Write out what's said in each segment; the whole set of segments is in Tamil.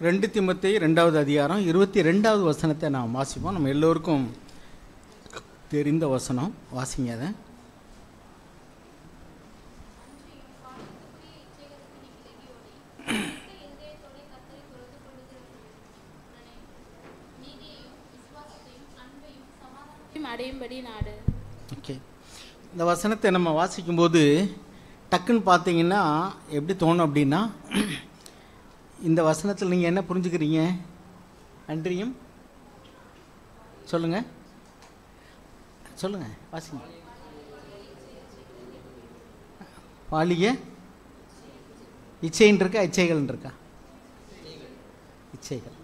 2 தீமோத்தேயு 2வது அதிகாரம் 22வது வசனத்தை நாம் வாசிப்போம். நம்ம எல்லோருக்கும் தெரிந்த வசனம். வாசிங்க அதை. அடையும்படி நாடு. ஓகே, இந்த வசனத்தை நம்ம வாசிக்கும்போது டக்குன்னு பார்த்தீங்கன்னா எப்படி தோணும் அப்படின்னா, இந்த வசனத்தில் நீங்கள் என்ன புரிஞ்சுக்கிறீங்க? அன்றியும் சொல்லுங்கள் சொல்லுங்கள் வாசிங்க. பாலிய இச்சைன்னு இருக்கா, இச்சைகள்னு இருக்கா? இச்சைகள்.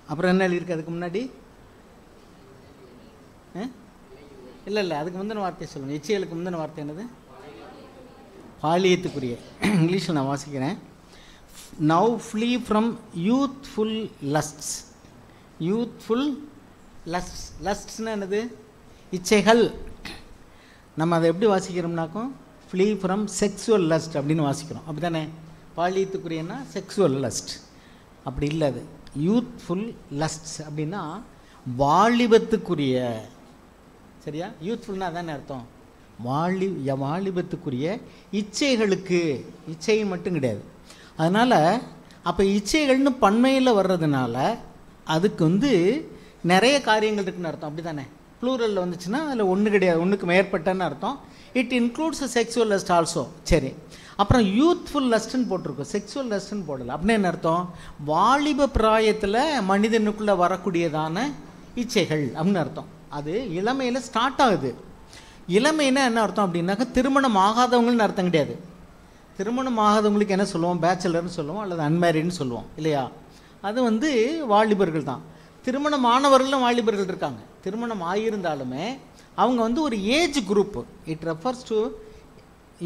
அப்புறம் என்ன எழுதியிருக்கு அதுக்கு முன்னாடி? இல்லை அதுக்கு முந்தின வார்த்தையை சொல்லுங்கள். இச்சைகளுக்கு முந்தின வார்த்தை என்னது? பாலியத்துக்குரிய. இங்கிலீஷில் நான் வாசிக்கிறேன். Now flee from youthful lusts. Youthful lusts. லஸ்ட்ஸ்னால் என்னது? இச்சைகள். நம்ம அதை எப்படி வாசிக்கிறோம்னாக்கும் ஃப்ளீ ஃப்ரம் செக்ஸுவல் லஸ்ட் அப்படின்னு வாசிக்கிறோம். அப்படி தானே? பாலியத்துக்குரியன்னா செக்ஸுவல் லஸ்ட். அப்படி இல்லை, அது யூத்ஃபுல் லஸ்ட்ஸ் அப்படின்னா வாலிபத்துக்குரிய. சரியா? யூத்ஃபுல்னா அதானே அர்த்தம். வாலிபத்துக்குரிய இச்சைகளுக்கு. இச்சை மட்டும் கிடையாது. அதனால் அப்போ இச்சைகள்னு பன்மையில் வர்றதுனால அதுக்கு நிறைய காரியங்கள் இருக்குன்னு அர்த்தம். அப்படி தானே? ப்ளூரலில் வந்துச்சுன்னா அதில் ஒன்று கிடையாது, ஒன்றுக்கு மேற்பட்டன்னு அர்த்தம். It includes sexual lost also. சரி, அப்புறம் யூத்ஃபுல் லஸ்ட்டுன்னு போட்டிருக்கோம், செக்ஸுவல் லஸ்ட்டுன்னு போடலை. அப்படின்னு என்ன அர்த்தம்? வாலிப பிராயத்தில் மனிதனுக்குள்ளே வரக்கூடியதான இச்சைகள் அப்படின்னு அர்த்தம். அது இளமையில் ஸ்டார்ட் ஆகுது. இளமைன்னா என்ன அர்த்தம் அப்படின்னாக்கா திருமணம் ஆகாதவங்கன்னு அர்த்தம் கிடையாது. திருமணம் ஆகாதவங்களுக்கு என்ன சொல்லுவோம்? பேச்சுலர்னு சொல்லுவோம், அல்லது அன்மேரிட்னு சொல்லுவோம் இல்லையா? அது வாலிபர்கள் தான். திருமணம் ஆனவர்களும் வாலிபர்கள் இருக்காங்க. திருமணம் ஆகியிருந்தாலுமே அவங்க ஒரு age group. It refers to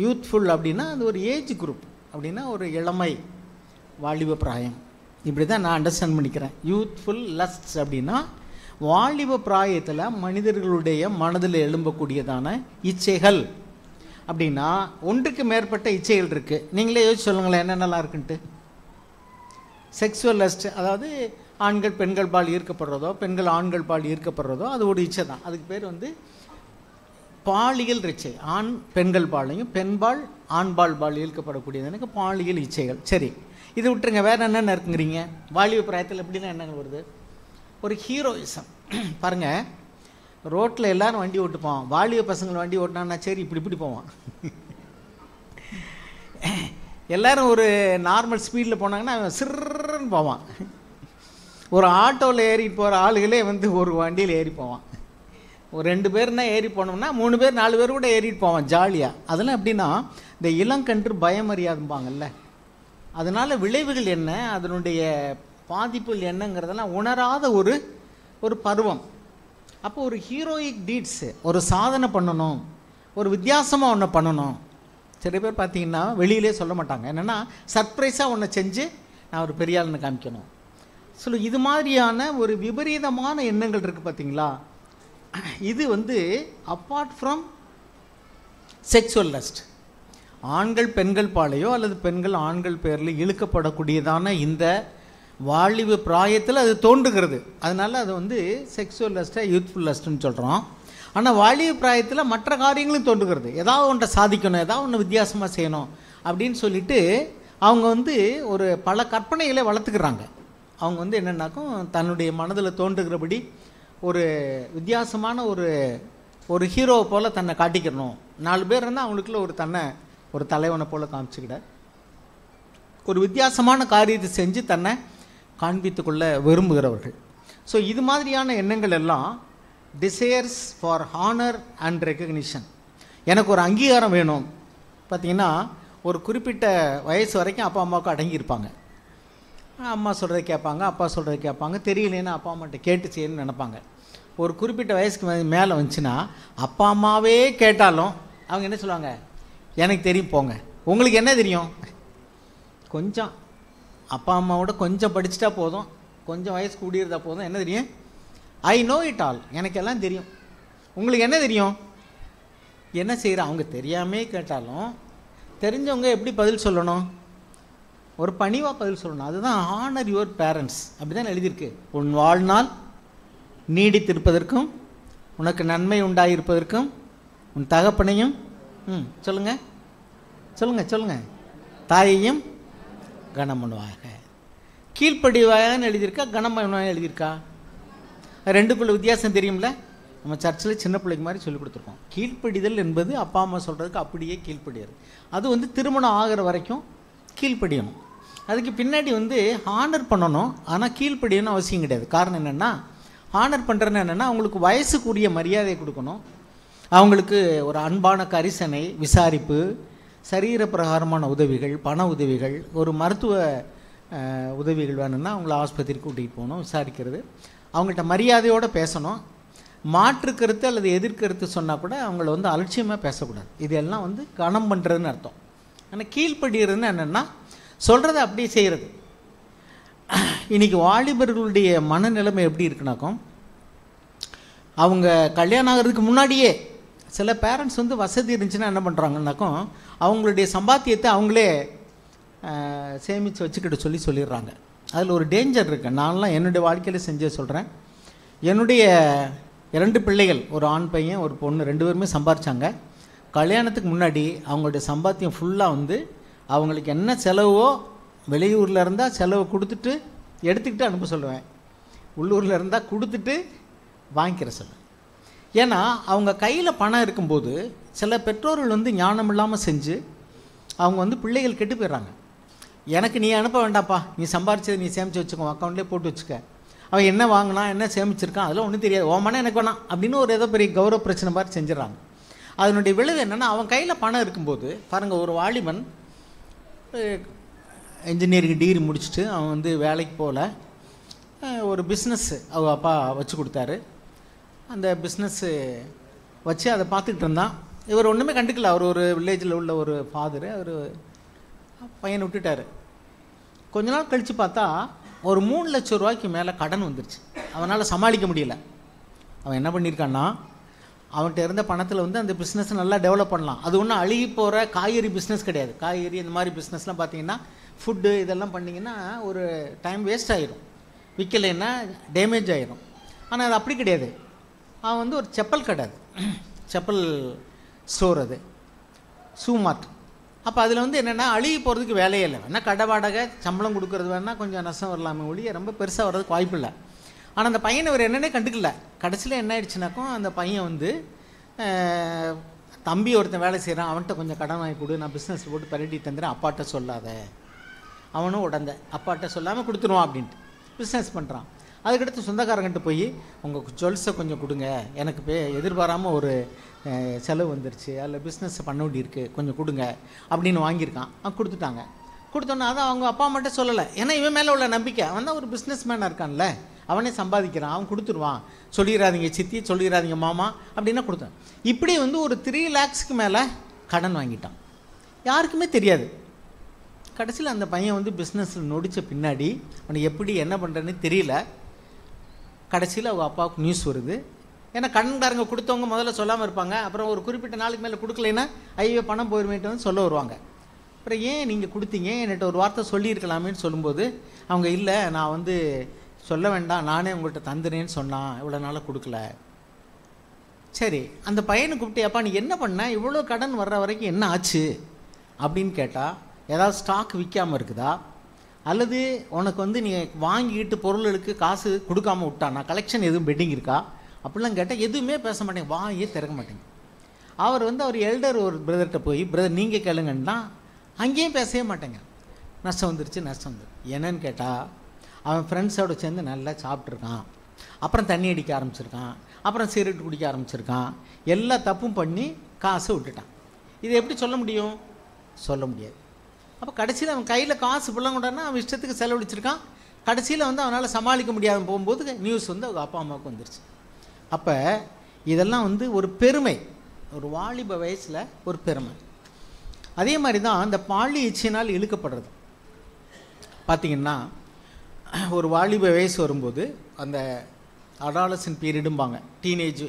youthful அப்படின்னா அது ஒரு ஏஜ் குரூப். அப்படின்னா ஒரு இளமை, வாலிப பிராயம். இப்படி தான் நான் அண்டர்ஸ்டாண்ட் பண்ணிக்கிறேன். யூத்ஃபுல் லஸ்ட்ஸ் அப்படின்னா வாலிப பிராயத்தில் மனிதர்களுடைய மனதில் எழும்பக்கூடியதான இச்சைகள். அப்படின்னா ஒன்றுக்கு மேற்பட்ட இச்சைகள் இருக்குது. நீங்களே யோசிச்சு சொல்லுங்களேன் என்னென்னலாம் இருக்குன்ட்டு. செக்ஸுவல் லஸ்ட், அதாவது ஆண்கள் பெண்கள் பால் ஈர்க்கப்படுறதோ, பெண்கள் ஆண்கள் பால் ஈர்க்கப்படுறதோ, அது ஒரு இச்சை தான். அதுக்கு பேர் பாலியல் இச்சை. ஆண் பெண்கள் பாலையும் பெண்பால் ஆண்பால் பால் ஈர்க்கப்படக்கூடியது எனக்கு பாலியல் இச்சைகள். சரி, இது விட்டுருங்க. வேறு என்னென்ன இருக்குங்கிறீங்க? வாலிப பிராயத்தில் எப்படின்னா என்னங்க வருது? ஒரு ஹீரோயிசம். பாருங்கள், ரோட்டில் எல்லோரும் வண்டி ஓட்டு போவான். வாலிப பசங்களை வண்டி ஓட்டினான்னா சரி இப்படி போவான். எல்லோரும் ஒரு நார்மல் ஸ்பீடில் போனாங்கன்னா அவன் சிறுன்னு போவான். ஒரு ஆட்டோவில் ஏறிட்டு போகிற ஆளுகளே ஒரு வண்டியில் ஏறி போவான். ஒரு 2 பேர்னா ஏறி போனோம்னா 3 பேர் 4 பேர் கூட ஏறிட்டு போவான் ஜாலியாக. அதெல்லாம் எப்படின்னா இந்த இளங்கன்று பயமறியாதும்பாங்கல்ல. அதனால் விளைவுகள் என்ன, அதனுடைய பாதிப்புகள் என்னங்கிறதெல்லாம் உணராத ஒரு பருவம். அப்போ ஒரு ஹீரோயிக் டீட்ஸு, ஒரு சாதனை பண்ணணும், ஒரு வித்தியாசமாக ஒன்று பண்ணணும். சில பேர் பார்த்தீங்கன்னா வெளியிலே சொல்ல மாட்டாங்க. என்னென்னா சர்ப்ரைஸாக ஒன்று செஞ்சு நான் ஒரு பெரிய ஆளுன்னு காமிக்கணும். ஸோ இது மாதிரியான ஒரு விபரீதமான எண்ணங்கள் இருக்குது பார்த்தீங்களா? இது அப்பார்ட் ஃப்ரம் செக்ஸுவல் லஸ்ட். ஆண்கள் பெண்கள் பாலையோ அல்லது பெண்கள் ஆண்கள் பேரில் இழுக்கப்படக்கூடியதான இந்த வாலிப பிராயத்தில் அது தோன்றுகிறது. அதனால் அது செக்ஸுவல் லஸ்ட்டை யூத்ஃபுல் லஸ்ட்டுன்னு சொல்கிறோம். ஆனால் வாலிப பிராயத்தில் மற்ற காரியங்களும் தோன்றுகிறது. ஏதாவது ஒன்றை சாதிக்கணும், ஏதாவது ஒன்று வித்தியாசமாக செய்யணும் அப்படின்னு சொல்லிட்டு அவங்க ஒரு பல கற்பனைகளை வளர்த்துக்கிறாங்க. அவங்க என்னென்னாக்கும் தன்னுடைய மனதில் தோன்றுகிறபடி ஒரு வித்தியாசமான ஒரு ஹீரோவை போல் தன்னை காட்டிக்கிறணும். 4 பேர் இருந்தால் அவங்களுக்குள்ள ஒரு தலைவனை போல் காமிச்சுக்கிட ஒரு வித்தியாசமான காரியத்தை செஞ்சு தன்னை காண்பித்துக்கொள்ள விரும்புகிறவர்கள். ஸோ இது மாதிரியான எண்ணங்கள் எல்லாம் desires for honour and recognition. எனக்கு ஒரு அங்கீகாரம் வேணும். பார்த்திங்கன்னா ஒரு குறிப்பிட்ட வயசு வரைக்கும் அப்பா அம்மாவுக்கு அடங்கியிருப்பாங்க. அம்மா சொல்கிறத கேட்பாங்க, அப்பா சொல்கிறத கேட்பாங்க. தெரியலேன்னு அப்பா அம்மாட்ட கேட்டு செய்யணும்னு நினைப்பாங்க. ஒரு குறிப்பிட்ட வயசுக்கு மேலே வந்துச்சுன்னா அப்பா அம்மாவே கேட்டாலும் அவங்க என்ன சொல்லுவாங்க? எனக்கு தெரியும் போங்க. உங்களுக்கு என்ன தெரியும்? கொஞ்சம் அப்பா அம்மாவோட கொஞ்சம் படிச்சுட்டா போதும், கொஞ்சம் வயசு கூடியிருந்தா போதும். என்ன தெரியும்? I know it all. எனக்கு எல்லாம் தெரியும். உங்களுக்கு என்ன தெரியும்? என்ன செய்கிற? அவங்க தெரியாமே கேட்டாலும் தெரிஞ்சவங்க எப்படி பதில் சொல்லணும்? ஒரு பணிவாக பதில் சொல்லணும். அதுதான் ஹானர் யுவர் பேரண்ட்ஸ். அப்படி தான் எழுதியிருக்கு. உன் வாழ்நாள் நீடித்திருப்பதற்கும் உனக்கு நன்மை உண்டாயிருப்பதற்கும் உன் தகப்பனையும் சொல்லுங்கள் சொல்லுங்கள் சொல்லுங்கள் தாயையும் கனம் பண்ணுவாங்க. கீழ்ப்படிவாயான்னு எழுதியிருக்கா, கனம் பண்ணுவாங்க எழுதியிருக்கா? ரெண்டுக்குள்ள வித்தியாசம் தெரியும்ல? நம்ம சர்ச்சில் சின்ன பிள்ளைக்கு மாதிரி சொல்லிக் கொடுத்துருக்கோம். கீழ்ப்படிதல் என்பது அப்பா அம்மா சொல்கிறதுக்கு அப்படியே கீழ்ப்படியாது. அது வந்து திருமணம் ஆகிற வரைக்கும் கீழ்ப்படியணும். அதுக்கு பின்னாடி வந்து ஹானர் பண்ணணும், ஆனால் கீழ்ப்படியணும் அவசியம் கிடையாது. காரணம் என்னென்னா, ஹானர் பண்ணுறதுன்னு என்னென்னா அவங்களுக்கு வயசுக்குரிய மரியாதையை கொடுக்கணும், அவங்களுக்கு ஒரு அன்பான கரிசனை, விசாரிப்பு, சரீர பிரகாரமான உதவிகள், பண உதவிகள், ஒரு மருத்துவ உதவிகள் வேணும்னா அவங்கள ஆஸ்பத்திரிக்கு கூட்டிகிட்டு போகணும், விசாரிக்கிறது, அவங்கள்ட்ட மரியாதையோடு பேசணும். மாற்று கருத்து அல்லது எதிர்கருத்து சொன்னால் கூட அவங்கள வந்து அலட்சியமாக பேசக்கூடாது. இதெல்லாம் வந்து கனம் பண்ணுறதுன்னு அர்த்தம். ஆனால் கீழ்ப்படுகிறதுன்னு என்னென்னா சொல்கிறத அப்படியே செய்கிறது. இன்றைக்கி வாலிபர்களுடைய மனநிலைமை எப்படி இருக்குனாக்கும், அவங்க கல்யாணம் ஆகிறதுக்கு முன்னாடியே சில பேரண்ட்ஸ் வந்து வசதி இருந்துச்சுன்னா என்ன பண்ணுறாங்கன்னாக்கும் அவங்களுடைய சம்பாத்தியத்தை அவங்களே சேமித்து வச்சுக்கிட்டு சொல்லிடுறாங்க. அதில் ஒரு டேஞ்சர் இருக்குது. நான்லாம் என்னுடைய வாழ்க்கையில் செஞ்சே சொல்கிறேன். என்னுடைய 2 பிள்ளைகள், ஒரு ஆண் பையன் ஒரு பொண்ணு, 2 பேருமே சம்பாரித்தாங்க. கல்யாணத்துக்கு முன்னாடி அவங்களுடைய சம்பாத்தியம் ஃபுல்லாக வந்து அவங்களுக்கு என்ன செலவோ வெளியூரில் இருந்தால் செலவு கொடுத்துட்டு எடுத்துக்கிட்டு அனுப்ப சொல்லுவேன், உள்ளூரில் இருந்தால் கொடுத்துட்டு வாங்கிக்கிற சொல்லுவேன். ஏன்னா அவங்க கையில் பணம் இருக்கும்போது சில பெற்றோர்கள் வந்து ஞானம் இல்லாமல் செஞ்சு அவங்க வந்து பிள்ளைகள் கெட்டு போயிடுறாங்க. எனக்கு நீ அனுப்ப வேண்டாப்பா, நீ சம்பாரிச்சதை நீ சேமித்து வச்சுக்கோ, அக்கௌண்ட்லேயே போட்டு வச்சுக்க, அவன் என்ன வாங்கினா என்ன சேமிச்சிருக்கான் அதெல்லாம் ஒன்றும் தெரியாது, ஓ மன எனக்கு வேணாம் அப்படின்னு ஒரு ஏதோ பெரிய கௌரவ பிரச்சனை மாதிரி செஞ்சிடறாங்க. அதனுடைய விளைவு என்னென்னா, அவன் கையில் பணம் இருக்கும்போது பாருங்கள், ஒரு வாலிபன் இன்ஜினியரிங் டிகிரி முடிச்சுட்டு அவன் வந்து வேலைக்கு போகல, ஒரு பிஸ்னஸ்ஸு அவங்க அப்பா வச்சு கொடுத்தாரு. அந்த பிஸ்னஸ்ஸு வச்சு அதை பார்த்துக்கிட்டு இருந்தான். இவர் ஒன்றுமே கண்டுக்கல. அவர் ஒரு வில்லேஜில் உள்ள ஒரு ஃபாதரு, அவர் பையனை விட்டுட்டார். கொஞ்ச நாள் கழித்து பார்த்தா ஒரு 3 லட்சம் ரூபாய்க்கு மேலே கடன் வந்துருச்சு. அவனால் சமாளிக்க முடியல. அவன் என்ன பண்ணியிருக்கான்னா, அவன்கிட்ட இருந்த பணத்தில் வந்து அந்த பிஸ்னஸை நல்லா டெவலப் பண்ணலாம். அது ஒன்றும் அழுகி போகிற காய்கறி பிஸ்னஸ் கிடையாது. காய்கறி இந்த மாதிரி பிஸ்னஸ்லாம் பார்த்தீங்கன்னா, ஃபுட்டு இதெல்லாம் பண்ணிங்கன்னா ஒரு டைம் வேஸ்ட் ஆகிடும், விற்கலைன்னா டேமேஜ் ஆகிடும். ஆனால் அது அப்படி கிடையாது. அவன் வந்து ஒரு செப்பல் கடை, அது செப்பல் ஸ்டோர், அது ஷூ மார்ட். அப்போ அதில் வந்து என்னென்னா அழுகி போகிறதுக்கு வேலையே இல்லை. வேணால் கடை வாடகை சம்பளம் கொடுக்குறது வேணால் கொஞ்சம் நஷ்டம் வரலாமே ஒழிய ரொம்ப பெருசாக வர்றதுக்கு வாய்ப்பு இல்லை. ஆனால் அந்த பையனை அவர் என்னென்னே கண்டுக்கல. கடைசியில் என்ன ஆயிடுச்சுனாக்கும், அந்த பையன் வந்து தம்பி ஒருத்தன் வேலை செய்கிறான், அவன்கிட்ட கொஞ்சம் கடன் வாங்கி கொடு, நான் பிஸ்னஸ் போட்டு பரட்டி தந்துடுறேன், அப்பாட்ட சொல்லாத. அவனும் உடந்த அப்பாட்ட சொல்லாமல் கொடுத்துருவான் அப்படின்ட்டு பிஸ்னஸ் பண்ணுறான். அதுக்கடுத்து சொந்தக்காரங்கிட்ட போய் உங்கள் ஜுவல்ஸை கொஞ்சம் கொடுங்க, எனக்கு எதிர்பாராமல் ஒரு செலவு வந்துருச்சு, அதில் பிஸ்னஸ் பண்ண வேண்டியிருக்கு, கொஞ்சம் கொடுங்க அப்படின்னு வாங்கியிருக்கான். கொடுத்துட்டாங்க. கொடுத்தோன்னா அதை அவங்க அப்பா மட்டும் சொல்லலை. ஏன்னா இவன் மேலே உள்ள நம்பிக்கை, அவன் தான் ஒரு பிஸ்னஸ் மேனாக இருக்கான்ல, அவனே சம்பாதிக்கிறான், அவன் கொடுத்துருவான், சொல்லிடாதீங்க சித்தி, சொல்லிடாதீங்க மாமா அப்படின்னா கொடுத்தான். இப்படி வந்து ஒரு 3 lakhsக்கு மேலே கடன் வாங்கிட்டான். யாருக்குமே தெரியாது. கடைசியில் அந்த பையன் வந்து பிஸ்னஸில் நொடித்த பின்னாடி அவனுக்கு எப்படி என்ன பண்ணுறதுன்னு தெரியல. கடைசியில் அவங்க அப்பாவுக்கு நியூஸ் வருது. ஏன்னா கடன்காரங்க கொடுத்தவங்க முதல்ல சொல்லாமல் இருப்பாங்க, அப்புறம் ஒரு குறிப்பிட்ட நாளுக்கு மேலே கொடுக்கலைன்னா ஐயோ பணம் போயிருமேட்டு வந்து சொல்ல வருவாங்க. அப்புறம் ஏன் நீங்கள் கொடுத்தீங்க, என்கிட்ட ஒரு வார்த்தை சொல்லியிருக்கலாமேன்னு சொல்லும்போது அவங்க இல்லை, நான் வந்து சொல்ல வேண்டாம், நானே உங்கள்கிட்ட தந்துறேன்னு சொன்னான், இவ்வளோ நாளாக கொடுக்கல. சரி, அந்த பையனை கூப்பிட்டு அப்பா நீ என்ன பண்ண, இவ்வளோ கடன் வர்ற வரைக்கும் என்ன ஆச்சு அப்படின்னு கேட்டால், ஏதாவது ஸ்டாக் விற்காமல் இருக்குதா, அல்லது உனக்கு வந்து நீ வாங்கிக்கிட்டு பொருளுக்கு காசு கொடுக்காமல் விட்டானா, கலெக்ஷன் எதுவும் பெட்டிங் இருக்கா அப்படிலாம் கேட்டால் எதுவுமே பேச மாட்டேங்க, வாயே திறக்க மாட்டேங்க. அவர் வந்து அவர் எல்டர் ஒரு பிரதர்கிட்ட போய் பிரதர் நீங்கள் கேளுங்கன்னா அங்கேயும் பேசவே மாட்டேங்க. நஷ்டம் வந்துருச்சு, நஷ்டம் வந்துரு. என்னன்னு கேட்டால் அவன் ஃப்ரெண்ட்ஸோடு சேர்ந்து நல்லா சாப்பிட்ருக்கான், அப்புறம் தண்ணி அடிக்க ஆரம்பிச்சிருக்கான், அப்புறம் சிகரெட் குடிக்க ஆரம்பிச்சிருக்கான், எல்லா தப்பும் பண்ணி காசை விட்டுட்டான். இதை எப்படி சொல்ல முடியும்? சொல்ல முடியாது. அப்போ கடைசியில் அவன் கையில் காசு ஃபுல்லாக கொண்டான்னா அவன் இஷ்டத்துக்கு செலவழிச்சிருக்கான். கடைசியில் வந்து அவனால் சமாளிக்க முடியாமல் போகும்போது நியூஸ் வந்து அவங்க அப்பா அம்மாவுக்கு வந்துருச்சு. அப்போ இதெல்லாம் வந்து ஒரு பெருமை, ஒரு வாலிப வயசில் ஒரு பெருமை. அதே மாதிரி தான் அந்த பாலி இச்சையினால் இழுக்கப்படுறது. பார்த்திங்கன்னா ஒரு வாலிப வயசு வரும்போது அந்த அடாலசன் பீரியடும்பாங்க, டீனேஜ்,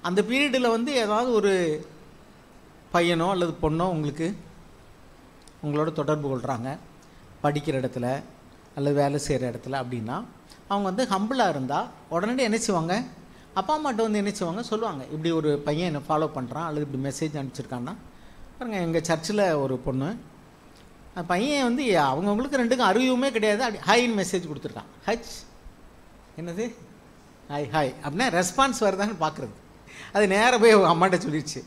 அந்த பீரியடில் வந்து ஏதாவது ஒரு பையனோ அல்லது பொண்ணோ உங்களோட தொடர்பு கொள்கிறாங்க. படிக்கிற இடத்துல அல்லது வேலை செய்கிற இடத்துல அப்படின்னா அவங்க வந்து ஹம்பிளாக இருந்தால் உடனடி என்ன செய்வாங்க, அப்பா அம்மாட்ட வந்து என்ன செய்வாங்க சொல்லுவாங்க, இப்படி ஒரு பையன் என்னை ஃபாலோ பண்ணுறான் அல்லது இப்படி மெசேஜ் அனுப்பிச்சிருக்கான்னா பாருங்கள். எங்கள் சர்ச்சில் ஒரு பொண்ணு, பையன் வந்து அவங்கவுங்களுக்கு ரெண்டுக்கும் அறிவுமே கிடையாது, அப்படி ஹாய்ன்னு மெசேஜ் கொடுத்துருக்கான். ஹச் என்னது ஹாய் ஹாய் அப்படின்னா ரெஸ்பான்ஸ் வருதான்னு பார்க்குறது. அது நேராக போய் அவங்க அம்மாட்ட சொல்லிடுச்சு,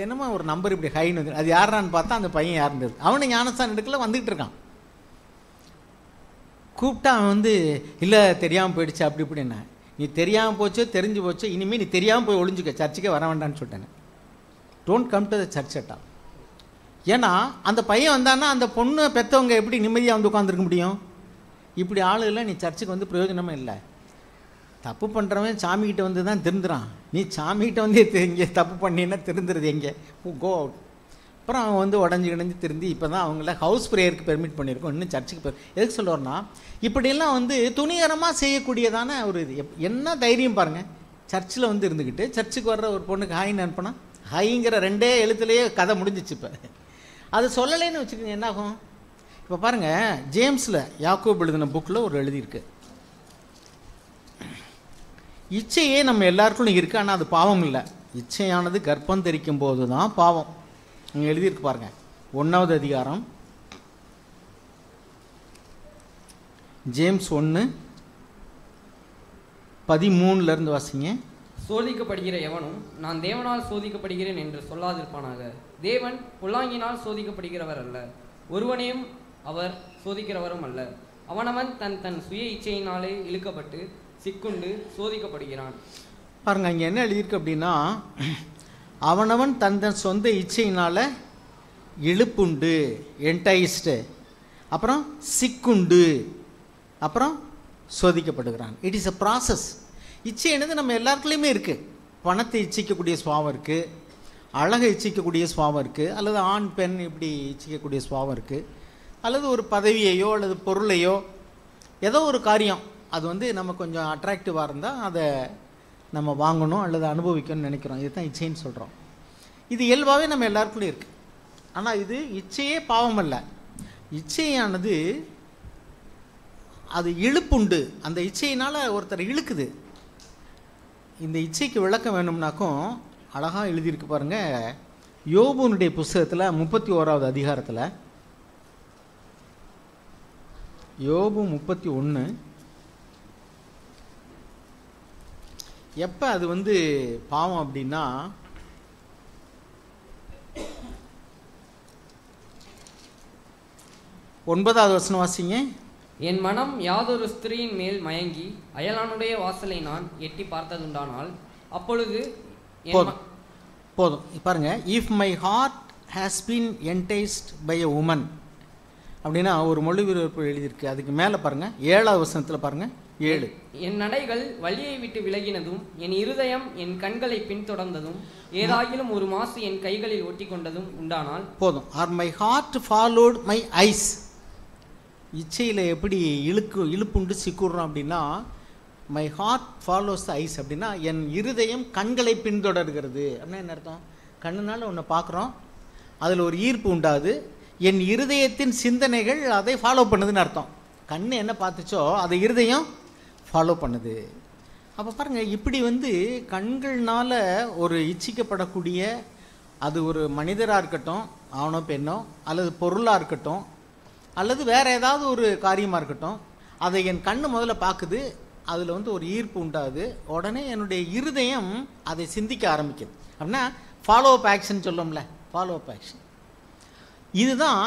என்னம்மா ஒரு நம்பர் இப்படி ஹைன்னு வந்து, அது யாரான்னு பார்த்தா அந்த பையன் யாருன்றது. அவனை ஞானஸ்தானம் எடுக்கல வந்துகிட்டு இருக்கான். கூப்பிட்டா அவன் வந்து இல்லை தெரியாமல் போயிடுச்சு அப்படி இப்படின்னா, நீ தெரியாமல் போச்சோ தெரிஞ்சு போச்சோ இனிமேல் நீ தெரியாமல் போய் ஒளிஞ்சுக்க, சர்ச்சுக்கே வர வேண்டான்னு சொல்லிட்டேன். Don't come to the church அட்டா. ஏன்னா அந்த பையன் வந்தான்னா அந்த பொண்ணு பெற்றவங்க எப்படி நிம்மதியாக வந்து உட்காந்துருக்க முடியும்? இப்படி ஆளுகள்லாம் நீ சர்ச்சுக்கு வந்து பிரயோஜனமே இல்லை. தப்பு பண்ணுறவன் சாமிகிட்ட வந்து தான் திருந்துறான். நீ சாமிகிட்ட வந்து இங்கே தப்பு பண்ணின்னா திருந்துறது எங்கே? Go out. அப்புறம் அவன் வந்து உடஞ்சி திருந்தி இப்போ தான் அவங்கள ஹவுஸ் ப்ரேயருக்கு பெர்மிட் பண்ணியிருக்கோம், இன்னும் சர்ச்சுக்கு எதுக்கு சொல்லுவோம்னா இப்படியெல்லாம் வந்து துணிகரமாக செய்யக்கூடியதான ஒரு இது. என்ன தைரியம் பாருங்கள், சர்ச்சில் வந்து இருந்துக்கிட்டு சர்ச்சுக்கு வர்ற ஒரு பொண்ணுக்கு ஹாய்ன்னு அனுப்புனா, ஹைங்கிற 2 எழுத்துலேயே கதை முடிஞ்சிச்சு. இப்போ அது சொல்லலைன்னு வச்சுக்கோங்க என்னாகும். இப்போ பாருங்கள், ஜேம்ஸில் யாக்கோப் எழுதின புக்கில் ஒரு எழுதியிருக்கு, இச்சையே நம்ம எல்லாருக்குள்ளும் இருக்குது, ஆனால் அது பாவம் இல்லை. இச்சையானது கர்ப்பம் தரிக்கும் போது தான் பாவம். இங்கே எழுதியிருக்கு பாருங்கள், 1வது அதிகாரம் ஜேம்ஸ் 1:13 வாசிங்க. சோதிக்கப்படுகிற எவனும் நான் தேவனால் சோதிக்கப்படுகிறேன் என்று சொல்லாதிருப்பானாக. தேவன் பொல்லாங்கினால் சோதிக்கப்படுகிறவர் அல்ல, ஒருவனையும் அவர் சோதிக்கிறவரும் அல்ல. அவனவன் தன் தன் சுய இச்சையினாலே இழுக்கப்பட்டு சிக்குண்டு சோதிக்கப்படுகிறான். பாருங்க, இங்கே என்ன எழுதியிருக்கு அப்படின்னா, அவனவன் தன் தன் சொந்த இச்சையினால் இழுப்புண்டு, என்டைஸ்டு, அப்புறம் சிக்குண்டு, அப்புறம் சோதிக்கப்படுகிறான். It is a process. இச்சை என்னது நம்ம எல்லாருக்குள்ளேயுமே இருக்குது. பணத்தை இச்சிக்கக்கூடிய சுபாவம் இருக்குது, அழகை இச்சிக்கக்கூடிய சுபாவம் இருக்குது, அல்லது ஆண் பெண் இப்படி இச்சிக்கக்கூடிய சுபாவம் இருக்குது, அல்லது ஒரு பதவியையோ அல்லது பொருளையோ ஏதோ ஒரு காரியம் அது வந்து நம்ம கொஞ்சம் அட்ராக்டிவாக இருந்தால் அதை நம்ம வாங்கணும் அல்லது அனுபவிக்கணும்னு நினைக்கிறோம். இதுதான் இச்சைன்னு சொல்கிறோம். இது இயல்பாகவே நம்ம எல்லாருக்குள்ளேயும் இருக்குது. ஆனால் இது இச்சையே பாவம் அல்ல. இச்சையானது அது இழுப்புண்டு, அந்த இச்சையினால் ஒருத்தர் இழுக்குது. இந்த இச்சைக்கு விளக்கம் வேணும்னாக்கும் அழகாக எழுதியிருக்கு பாருங்கள். யோபுனுடைய புஸ்தகத்தில் 31வது அதிகாரத்தில், யோபு 31, எப்போ அது வந்து பாவம் அப்படின்னா, ஒன்பதாவது வசனம் வாசிங்க. என் மனம் யாதொரு ஸ்திரீயின் மேல் மயங்கி அயலானுடைய வாசலை நான் எட்டி பார்த்ததுண்டானால் அப்பொழுது போதும் பாருங்க. If my heart has been enticed by a woman அப்படின்னா ஒரு மொழிபெயர்ப்பு எழுதியிருக்கு. அதுக்கு மேலே பாருங்க, 7வது வசனத்தில் பாருங்க, 7. என் நடைகள் வழியை விட்டு விலகினதும் என் இருதயம் என் கண்களை பின்தொடர்ந்ததும் ஏதாகிலும் ஒரு மாசு என் கைகளில் ஒட்டி கொண்டதும் உண்டானால் போதும். Or my heart followed my eyes. இச்சையில் எப்படி இழுப்புண்டு சிக்குறோம் அப்படின்னா, my heart follows the eyes அப்படின்னா என் இருதயம் கண்களை பின்தொடர்கிறது அப்படின்னா என்ன அர்த்தம்? கண்ணுனால ஒன்று பார்க்குறோம், அதில் ஒரு ஈர்ப்பு உண்டாது, என் இருதயத்தின் சிந்தனைகள் அதை ஃபாலோ பண்ணுதுன்னு அர்த்தம். கண் என்ன பார்த்துச்சோ அதை இருதயம் ஃபாலோ பண்ணுது. அப்போ பாருங்கள், இப்படி வந்து கண்கள்னால் ஒரு இச்சிக்கப்படக்கூடிய, அது ஒரு மனிதராக இருக்கட்டும், ஆணோ பெண்ணோ, அல்லது பொருளாக இருக்கட்டும், அல்லது வேறு ஏதாவது ஒரு காரியமாக இருக்கட்டும், அதை என் கண் முதல்ல பார்க்குது, அதில் வந்து ஒரு ஈர்ப்பு உண்டாகுது, உடனே என்னுடைய இருதயம் அதை சிந்திக்க ஆரம்பிக்குது. அப்படின்னா ஃபாலோ அப் ஆக்ஷன் சொல்லோம்ல, ஃபாலோ அப் ஆக்ஷன். இதுதான்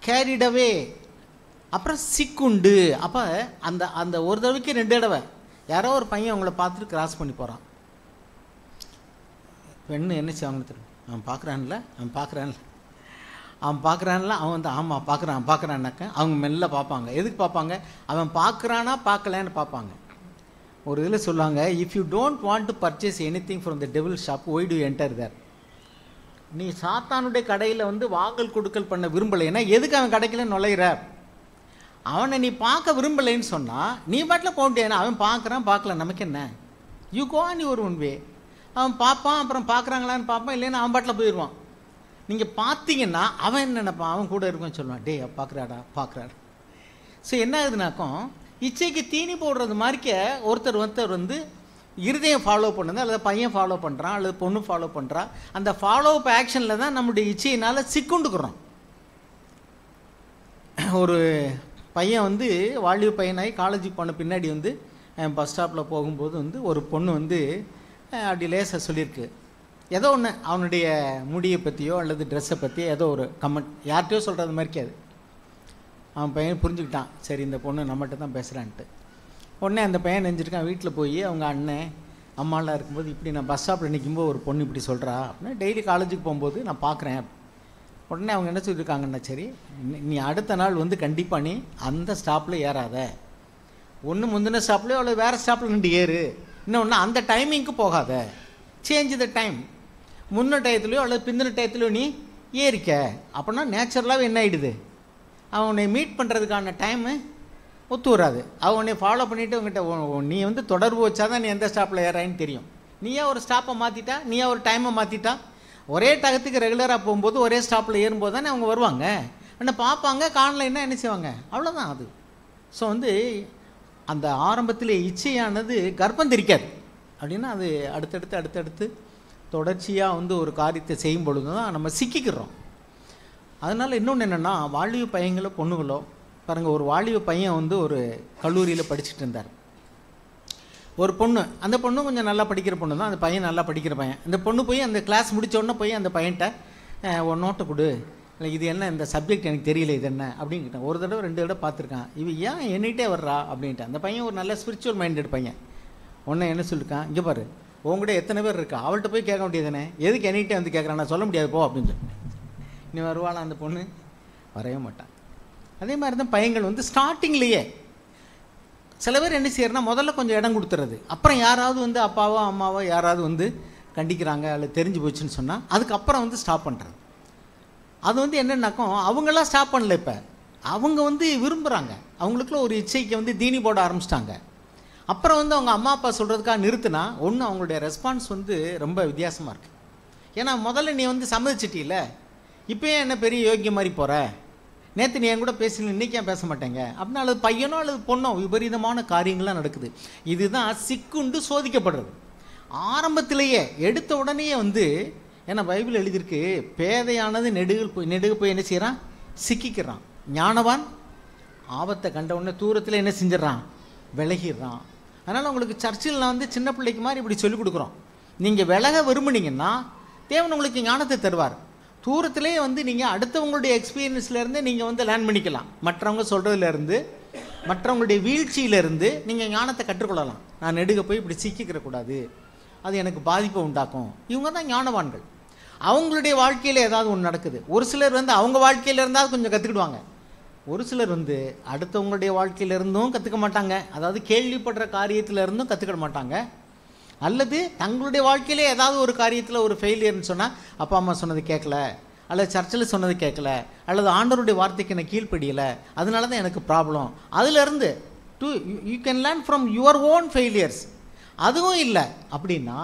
கேரிடவே. அப்புறம் சிக்குண்டு. அப்போ அந்த அந்த ஒரு தடவைக்கு 2 தடவை யாரோ ஒரு பையன் அவங்கள பார்த்துட்டு கிராஸ் பண்ணி போகிறான். பெண்ணு என்ன செய்வாங்கன்னு தெரியும், அவன் பார்க்குறான்ல அவன் வந்து ஆமாம் பார்க்குறான்னாக்க அவங்க மெல்ல பார்ப்பாங்க. எதுக்கு பார்ப்பாங்க? அவன் பார்க்குறானா பார்க்கலான்னு பார்ப்பாங்க. ஒரு இதில் சொல்லுவாங்க, if you don't want to purchase anything from the devil shop, why to enter there. நீ சாத்தானுடைய கடையில் வந்து வாங்கல் கொடுக்கல் பண்ண விரும்பலைன்னா எதுக்கு அவன் கடைக்குள்ள நுழையிற? அவனை நீ பார்க்க விரும்பலைன்னு சொன்னால் நீ பாட்டில் போக முடியாது. அவன் பார்க்கல, நமக்கு என்ன? You go on your own way. அவன் பார்ப்பான், அப்புறம் பார்க்குறாங்களான்னு பார்ப்பான், இல்லைன்னா அவன் பாட்டில் போயிடுவான். நீங்கள் பார்த்தீங்கன்னா அவன் என்ன நினைப்பான்? அவன் கூட இருக்குன்னு சொல்லுவான், டே பார்க்குறாடா. ஸோ என்ன ஆகுதுனாக்கும் இச்சைக்கு தீனி போடுறது மாதிரிக்க ஒருத்தர் வந்து இருதயம் ஃபாலோ பண்ணுது, அல்லது பையன் ஃபாலோ பண்ணுறான், அல்லது பொண்ணு ஃபாலோ பண்ணுறா. அந்த ஃபாலோ அப் ஆக்ஷனில் தான் நம்முடைய இச்சையினால் சிக்குண்டுக்கிறோம். ஒரு பையன் வந்து வாலிப பையனாகி காலேஜுக்கு போன பின்னாடி வந்து பஸ் ஸ்டாப்பில் போகும்போது வந்து ஒரு பொண்ணு வந்து அப்படி லேசாக சொல்லியிருக்கு. ஏதோ ஒன்று அவனுடைய முடியை பற்றியோ அல்லது ட்ரெஸ்ஸை பற்றியோ ஏதோ ஒரு கமெண்ட் யார்கிட்டையோ சொல்கிறது மாதிரிக்கே அது. அவன் பையன் புரிஞ்சுக்கிட்டான், சரி இந்த பொண்ணு நம்மகிட்ட தான் பேசுகிறான்ட்டு. உடனே அந்த பையன் நினைஞ்சிருக்கான், வீட்டில் போய் அவங்க அண்ணன் அம்மாலாம் இருக்கும்போது இப்படி நான் பஸ் ஸ்டாப்பில் நிற்கும்போது ஒரு பொண்ணு இப்படி சொல்கிறா அப்படின்னா டெய்லி காலேஜுக்கு போகும்போது நான் பார்க்குறேன். உடனே அவங்க என்ன சொல்லியிருக்காங்கன்னா, சரி நீ அடுத்த நாள் வந்து கண்டிப்பாக நீ அந்த ஸ்டாப்பில் ஏறாத, ஒன்று முந்தின ஸ்டாப்லேயோ அல்லது வேறு ஸ்டாப்பில் நின்று ஏறு, இன்னொன்று அந்த டைமிங்க்கு போகாத, சேஞ்ச் த டைம், முன்ன டயத்துலையோ அல்லது பிந்தின டயத்துலையோ நீ ஏறிக்க. அப்படின்னா நேச்சுரலாகவே என்ன ஆகிடுது, அவனை மீட் பண்ணுறதுக்கான டைமு ஒத்து வராது. அவனை ஃபாலோ பண்ணிவிட்டு உங்கள்கிட்ட நீ வந்து தொடர்பு வச்சா தான் நீ எந்த ஸ்டாப்பில் ஏறாயின்னு தெரியும். நீயா ஒரு ஸ்டாப்பை மாற்றிட்டா, நீயா ஒரு டைமை மாற்றிட்டா, ஒரே டயத்துக்கு ரெகுலராக போகும்போது ஒரே ஸ்டாப்பில் ஏறும்போது தானே அவங்க வருவாங்க, ஆனால் பார்ப்பாங்க, காணலைன்னா என்ன செய்வாங்க, அவ்வளோதான் அது. ஸோ வந்து அந்த ஆரம்பத்தில் இச்சையானது கர்ப்பம் தெரிக்காது அப்படின்னா அது அடுத்தடுத்து தொடர்ச்சியாக வந்து ஒரு காரியத்தை செய்யும் பொழுது தான் நம்ம சிக்கிக்கிறோம். அதனால் இன்னொன்று என்னென்னா, வாலிப பையங்களோ பொண்ணுகளோ பாருங்கள், ஒரு வாலிப பையன் வந்து ஒரு கல்லூரியில் படிச்சுட்டு இருந்தார். ஒரு பொண்ணு, அந்த பொண்ணு கொஞ்சம் நல்லா படிக்கிற பொண்ணு தான், அந்த பையன் நல்லா படிக்கிற பையன். அந்த பொண்ணு போய் அந்த கிளாஸ் முடித்தோடனே போய் அந்த பையன்கிட்ட ஒரு நோட்டை கொடு, இல்லை இது என்ன இந்த சப்ஜெக்ட் எனக்கு தெரியல இது என்ன அப்படின்னு கேட்டேன். ஒரு தடவை 2 தடவை பார்த்துருக்கான், இவ ஏன் என்கிட்டே வர்றா அப்படின்ட்டு. அந்த பையன் ஒரு நல்ல ஸ்பிரிச்சுவல் மைண்டட் பையன். உடனே என்ன சொல்லியிருக்கான், இங்கே பாரு உங்கள்கிட்ட எத்தனை பேர் இருக்கா, அவள்கிட்ட போய் கேட்க வேண்டியதுதானே, எதுக்கு என்கிட்டே வந்து கேட்குறான், நான் சொல்ல முடியாது போ அப்படின்னு சொல்லி. நீ வருவாளா அந்த பொண்ணு, வரவே மாட்டான். அதே மாதிரி தான் பையன்கள் வந்து ஸ்டார்டிங்லேயே சில பேர் என்ன செய்யறதுனா முதல்ல கொஞ்சம் இடம் கொடுத்துறது, அப்புறம் யாராவது வந்து அப்பாவோ அம்மாவோ யாராவது வந்து கண்டிக்கிறாங்க அல்லது தெரிஞ்சு போச்சுன்னு சொன்னால் அதுக்கப்புறம் வந்து ஸ்டாப் பண்ணுறது. அது வந்து என்னென்னாக்கும் அவங்களாம் ஸ்டாப் பண்ணல, இப்போ அவங்க வந்து விரும்புகிறாங்க, அவங்களுக்குள்ள ஒரு இச்சைக்கு வந்து தீனி போட ஆரம்பிச்சிட்டாங்க. அப்புறம் வந்து அவங்க அம்மா அப்பா சொல்கிறதுக்காக நிறுத்தினா ஒன்று அவங்களுடைய ரெஸ்பான்ஸ் வந்து ரொம்ப வித்தியாசமாக இருக்குது. ஏன்னா முதல்ல நீ வந்து சம்மதிச்சிட்டில்ல, இப்போ ஏன் என்ன பெரிய யோக்கிய மாதிரி போகிற, நேற்று நீ என் கூட பேசல இன்றைக்கி ஏன் பேச மாட்டேங்க அப்படின்னா அல்லது பையனோ அல்லது பொண்ணோ விபரீதமான காரியங்கள்லாம் நடக்குது. இதுதான் சிக்குண்டு சோதிக்கப்படுறது. ஆரம்பத்திலேயே எடுத்த உடனேயே வந்து, ஏன்னா பைபிள் எழுதியிருக்கு, பேதையானது நெடுகு போய் என்ன செய்கிறான், சிக்கிக்கிறான். ஞானவான் ஆபத்தை கண்ட உடனே தூரத்தில் என்ன செஞ்சிடறான், விலகிடுறான். அதனால் உங்களுக்கு சர்ச்சில் நான் வந்து சின்ன பிள்ளைக்கு மாதிரி இப்படி சொல்லிக் கொடுக்குறோம், நீங்கள் விலக விரும்புனீங்கன்னா தேவன் உங்களுக்கு ஞானத்தை தருவார். தூரத்திலே வந்து நீங்கள் அடுத்தவங்களுடைய எக்ஸ்பீரியன்ஸ்லேருந்து நீங்கள் வந்து லேர்ன் பண்ணிக்கலாம், மற்றவங்க சொல்கிறதுலேருந்து மற்றவங்களுடைய வீழ்ச்சியிலேருந்து நீங்கள் ஞானத்தை கற்றுக்கொள்ளலாம். நான் நெடுக போய் இப்படி சிக்கிக்கிறக்கூடாது, அது எனக்கு பாதிப்பை உண்டாக்கும். இவங்க தான் ஞானவான்கள். அவங்களுடைய வாழ்க்கையில் ஏதாவது ஒன்று நடக்குது, ஒரு சிலர் வந்து அவங்க வாழ்க்கையில் இருந்தால் கொஞ்சம் கற்றுக்கிடுவாங்க, ஒரு சிலர் வந்து அடுத்தவங்களுடைய வாழ்க்கையிலிருந்தும் கற்றுக்க மாட்டாங்க, அதாவது கேள்விப்படுற காரியத்திலிருந்தும் கற்றுக்கிட மாட்டாங்க, அல்லது தங்களுடைய வாழ்க்கையிலே ஏதாவது ஒரு காரியத்தில் ஒரு ஃபெயிலியர்னு சொன்னால் அப்பா அம்மா சொன்னது கேட்கல, அல்லது சர்ச்சில் சொன்னது கேட்கல, அல்லது ஆண்டவருடைய வார்த்தைக்கு எனக்கு கீழ்ப்படியலை, அதனால தான் எனக்கு ப்ராப்ளம். அதிலிருந்து you can learn from your own failures. அதுவும் இல்லை அப்படின்னா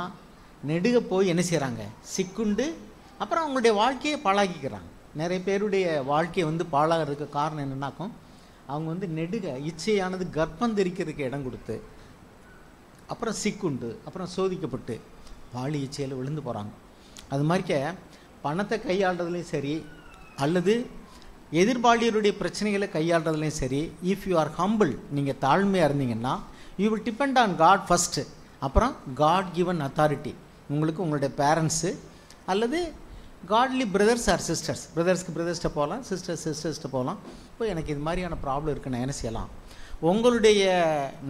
நெடுக போய் என்ன செய்கிறாங்க, சிக்குண்டு அப்புறம் அவங்களுடைய வாழ்க்கையை பாழாக்கிக்கிறாங்க. நிறைய பேருடைய வாழ்க்கையை வந்து பாழாகிறதுக்கு காரணம் என்னன்னாக்கும், அவங்க வந்து நெடுக இச்சையானது கர்ப்பம் தெரிக்கிறதுக்கு இடம் கொடுத்து அப்புறம் சிக்குண்டு அப்புறம் சோதிக்கப்பட்டு வாழி இச்சையில் விழுந்து போகிறாங்க. அது மாதிரிக்க பணத்தை கையாளுறதுலையும் சரி, அல்லது எதிர்பாலியருடைய பிரச்சனைகளை கையாளுறதுலையும் சரி, இஃப் யூ ஆர் ஹம்பிள், நீங்கள் தாழ்மையாக இருந்தீங்கன்னா you will depend on God first, அப்புறம் காட் கிவன் அத்தாரிட்டி, உங்களுக்கு உங்களுடைய பேரண்ட்ஸு அல்லது காட்லி பிரதர்ஸ் ஆர் சிஸ்டர்ஸ், பிரதர்ஸ்க்கு பிரதர்ஸ்கிட்ட போகலாம், சிஸ்டர்ஸ்கிட்ட போகலாம். இப்போ எனக்கு இது மாதிரியான ப்ராப்ளம் இருக்குன்னு என்ன செய்யலாம், உங்களுடைய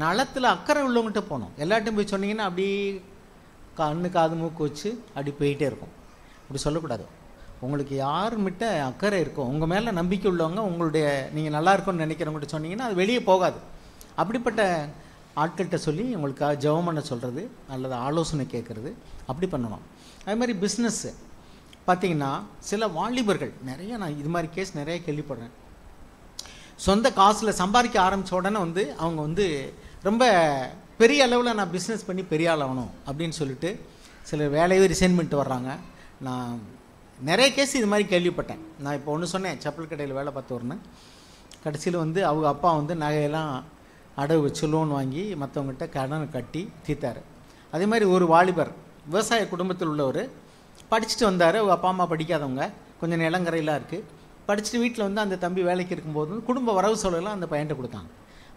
நலத்தில் அக்கறை உள்ளவங்ககிட்ட போகணும். எல்லாட்டையும் போய் சொன்னீங்கன்னா அப்படி கண்ணு காது மூக்கு வச்சு அப்படி போயிட்டே இருக்கும். அப்படி சொல்லக்கூடாது. உங்களுக்கு யாருமிட்ட அக்கறை இருக்கும், உங்கள் மேலே நம்பிக்கை உள்ளவங்க, உங்களுடைய நீங்கள் நல்லா இருக்கும்னு நினைக்கிறவங்ககிட்ட சொன்னீங்கன்னா அது வெளியே போகாது. அப்படிப்பட்ட ஆட்கள்கிட்ட சொல்லி உங்களுக்காக ஜெபம் பண்ண சொல்கிறது அல்லது ஆலோசனை கேட்குறது, அப்படி பண்ணணும். அது மாதிரி பிஸ்னஸ்ஸு பார்த்திங்கன்னா சில வாலிபர்கள் நிறைய, நான் இது மாதிரி கேஸ் நிறைய கேள்விப்படுறேன், சொந்த காசில் சம்பாதிக்க ஆரம்பித்த உடனே வந்து அவங்க வந்து ரொம்ப பெரிய அளவில் நான் பிஸ்னஸ் பண்ணி பெரிய ஆள் ஆகணும் அப்படின்னு சொல்லிட்டு சில வேலையை ரிசைன் பண்ணிட்டு வர்றாங்க. நான் நிறைய கேஸ் இது மாதிரி கேள்விப்பட்டேன். நான் இப்போ ஒன்று சொன்னேன், செப்பல் கடையில் வேலை பார்த்து வரேன்னு, கடைசியில் வந்து அவங்க அப்பா வந்து நகையெல்லாம் அடகு வச்சு லோன் வாங்கி மற்றவங்ககிட்ட கடன் கட்டி தீர்த்தார். அதே மாதிரி ஒரு வாலிபர் விவசாய குடும்பத்தில் உள்ளவர் படிச்சுட்டு வந்தார். அவங்க அப்பா அம்மா படிக்காதவங்க, கொஞ்சம் நிலங்கரையெல்லாம் இருக்குது. படிச்சுட்டு வீட்டில் வந்து அந்த தம்பி வேலைக்கு இருக்கும்போது குடும்ப வரவு செலவெல்லாம் அந்த பையன்கிட்ட கொடுத்தாங்க.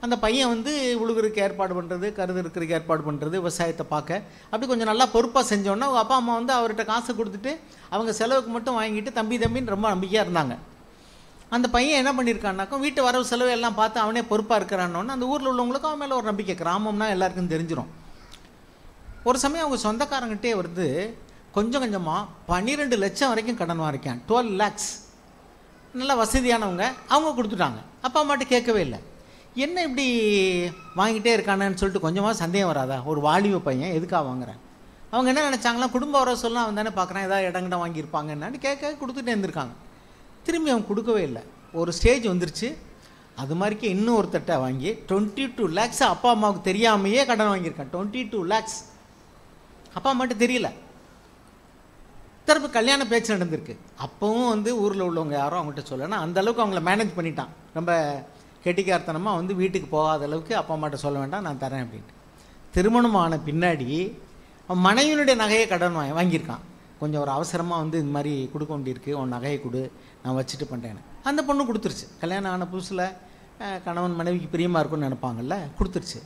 அந்த பையன் வந்து உழுகுறதுக்கு ஏற்பாடு பண்ணுறது, கருது இருக்கிறதுக்கு ஏற்பாடு பண்ணுறது, விவசாயத்தை பார்க்க அப்படி கொஞ்சம் நல்லா பொறுப்பாக செஞ்சோன்னா அவங்க அப்பா அம்மா வந்து அவர்கிட்ட காசு கொடுத்துட்டு அவங்க செலவுக்கு மட்டும் வாங்கிட்டு தம்பின்னு ரொம்ப நம்பிக்கையாக இருந்தாங்க. அந்த பையன் என்ன பண்ணியிருக்கான்னாக்கா வீட்டு வரவு செலவு எல்லாம் பார்த்து அவனே பொறுப்பாக இருக்கிறான்னு அந்த ஊரில் உள்ளவங்களுக்கும் அவன் மேலே ஒரு நம்பிக்கை. கிராமம்னா எல்லாருக்கும் தெரிஞ்சிடும். ஒரு சமயம் அவங்க சொந்தக்காரங்கிட்டே வந்து கொஞ்சம் கொஞ்சமாக 12 லட்சம் வரைக்கும் கடன் வாங்கிக்கான். 12 lakhs. நல்லா வசதியானவங்க, அவங்க கொடுத்துட்டாங்க. அப்பா அம்மாட்ட கேட்கவே இல்லை. என்ன இப்படி வாங்கிட்டே இருக்கானேன்னு சொல்லிட்டு கொஞ்சமாக சந்தேகம் வராதா? ஒரு வாலிப பையன் எதுக்காக வாங்குறேன்? அவங்க என்ன நினச்சாங்களா, குடும்ப வரவு சொல்லலாம் அவன் தானே பார்க்குறான், ஏதாவது இடங்கிட்ட வாங்கியிருப்பாங்க என்னான்னு கேட்க கொடுத்துட்டே இருந்திருக்காங்க. திரும்பி அவன் கொடுக்கவே இல்லை. ஒரு ஸ்டேஜ் வந்துருச்சு. அது மாதிரிக்கே இன்னும் ஒரு தட்டை வாங்கி 22 lakhs அப்பா அம்மாவுக்கு தெரியாமையே கடன் வாங்கியிருக்கான். 22 lakhs அப்பா அம்மாட்ட தெரியல. திரும்ப கல்யாண பேச்சு நடந்திருக்கு. அப்பவும் வந்து ஊரில் உள்ளவங்க யாரும் அவங்ககிட்ட சொல்லனா அந்தளவுக்கு அவங்கள மேனேஜ் பண்ணிட்டான். ரொம்ப கெட்டிக்காரத்தனமாக வந்து வீட்டுக்கு போகாத அளவுக்கு அப்பா அம்மாட்ட சொல்ல வேண்டாம், நான் தரேன் அப்படின்ட்டு. திருமணமான பின்னாடி அவன் மனைவியினுடைய நகையை கடன் வாங்கியிருக்கான். கொஞ்சம் ஒரு அவசரமாக வந்து இது மாதிரி கொடுக்க வேண்டியிருக்கு, உன் நகையை கொடு, நான் வச்சுட்டு பண்ணுறேன்னு. அந்த பொண்ணு கொடுத்துருச்சு. கல்யாணம் ஆன புதுசில் கணவன் மனைவிக்கு பிரியமாக இருக்குன்னு நினைப்பாங்கல்ல, கொடுத்துருச்சு.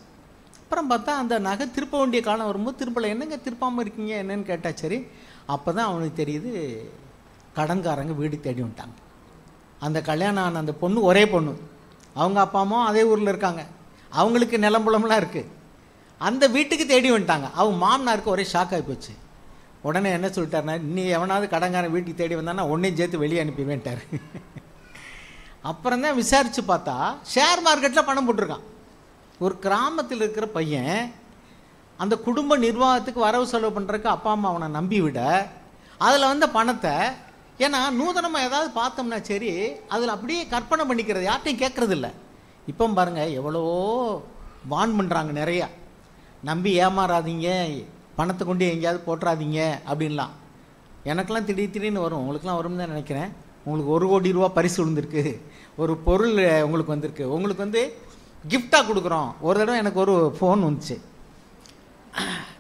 அப்புறம் பார்த்தா அந்த நகை திருப்ப வேண்டிய காலம் வரும்போது திருப்பலை. என்னங்க திருப்பாமல் இருக்கீங்க என்னன்னு கேட்டால் சரி. அப்போ தான் அவனுக்கு தெரியுது கடன்காரங்க வீடு தேடி வந்துட்டாங்க. அந்த கல்யாணம் ஆன அந்த பொண்ணு ஒரே பொண்ணு, அவங்க அப்பா அம்மாவும் அதே ஊரில் இருக்காங்க, அவங்களுக்கு நிலம்புலம்லாம் இருக்குது. அந்த வீட்டுக்கு தேடி வந்துட்டாங்க. அவங்க மாமனாருக்கு ஒரே ஷாக் ஆகி போச்சு. உடனே என்ன சொல்லிட்டாருன்னா, நீ எவனாவது கடன்காரன் வீட்டுக்கு தேடி வந்தானா ஒன்றையும் சேர்த்து வெளியே அனுப்பிடுவேன்ட்டார். அப்புறம் தான் விசாரித்து பார்த்தா ஷேர் மார்க்கெட்டில் பணம் போட்டிருக்கான். ஒரு கிராமத்தில் இருக்கிற பையன் அந்த குடும்ப நிர்வாகத்துக்கு வரவு செலவு பண்ணுறதுக்கு அப்பா அம்மா அவனை நம்பி விட அதில் வந்த பணத்தை, ஏன்னா நூதனமாக ஏதாவது பார்த்தோம்னா சரி அதில் அப்படியே கற்பனை பண்ணிக்கிறது, யார்ட்டையும் கேட்குறது இல்லை. இப்போ பாருங்கள் எவ்வளவோ வான் பண்ணுறாங்க நிறையா, நம்பி ஏமாறாதீங்க, பணத்தை கொண்டு எங்கேயாவது போட்டுறாதீங்க அப்படின்லாம். எனக்கெல்லாம் திடீர்னு வரும், உங்களுக்குலாம் வரும்னு தான் நினைக்கிறேன். உங்களுக்கு 1 கோடி ரூபா பரிசு விழுந்திருக்கு, ஒரு பொருள் உங்களுக்கு வந்திருக்கு, உங்களுக்கு வந்து கிஃப்டாக கொடுக்குறோம். ஒரு தடவை எனக்கு ஒரு ஃபோன் வந்துச்சு.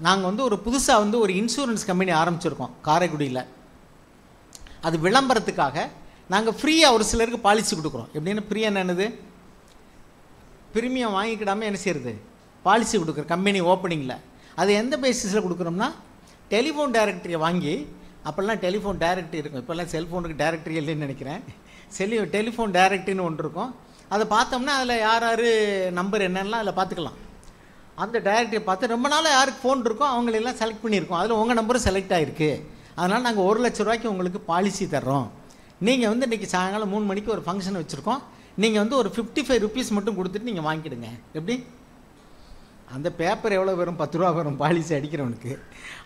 நாங்கள் வந்து ஒரு புதுசாக வந்து ஒரு இன்சூரன்ஸ் கம்பெனி ஆரம்பிச்சிருக்கோம் காரைக்குடியில். அது விளம்பரத்துக்காக நாங்கள் ஃப்ரீயாக ஒரு சிலருக்கு பாலிசி கொடுக்குறோம். எப்படின்னு ஃப்ரீயாக என்னது, பிரீமியம் வாங்கிக்கிடாமல் என்ன செய்யுது, பாலிசி கொடுக்குற கம்பெனி ஓப்பனிங்கில். அது எந்த பேசிஸில் கொடுக்குறோம்னா, டெலிஃபோன் டைரக்டரியை வாங்கி, அப்போல்லாம் டெலிஃபோன் டைரக்டரி இருக்கும், இப்போல்லாம் செல்ஃபோனுக்கு டைரக்டரி இல்லைன்னு நினைக்கிறேன். டெலிஃபோன் டைரக்டரின்னு ஒன்று இருக்கும். அதை பார்த்தோம்னா அதில் யார் யார் நம்பர் என்னென்னலாம் அதில் பார்த்துக்கலாம். அந்த டைரக்டரியை பார்த்து ரொம்ப நாளாக யாருக்கு ஃபோன் இருக்கோ அவங்களெல்லாம் செலக்ட் பண்ணியிருக்கோம். அதில் உங்கள் நம்பரும் செலக்ட் ஆகிருக்கு. அதனால் நாங்கள் 1 லட்ச ரூபாய்க்கு உங்களுக்கு பாலிசி தர்றோம். நீங்கள் வந்து இன்றைக்கி சாயங்காலம் 3 மணிக்கு ஒரு ஃபங்க்ஷன் வச்சுருக்கோம், நீங்கள் வந்து ஒரு 55 rupees மட்டும் கொடுத்துட்டு நீங்கள் வாங்கிடுங்க. எப்படி அந்த பேப்பர் எவ்வளோ வரும், 10 ரூபா வரும் பாலிசி அடிக்கிறவனுக்கு.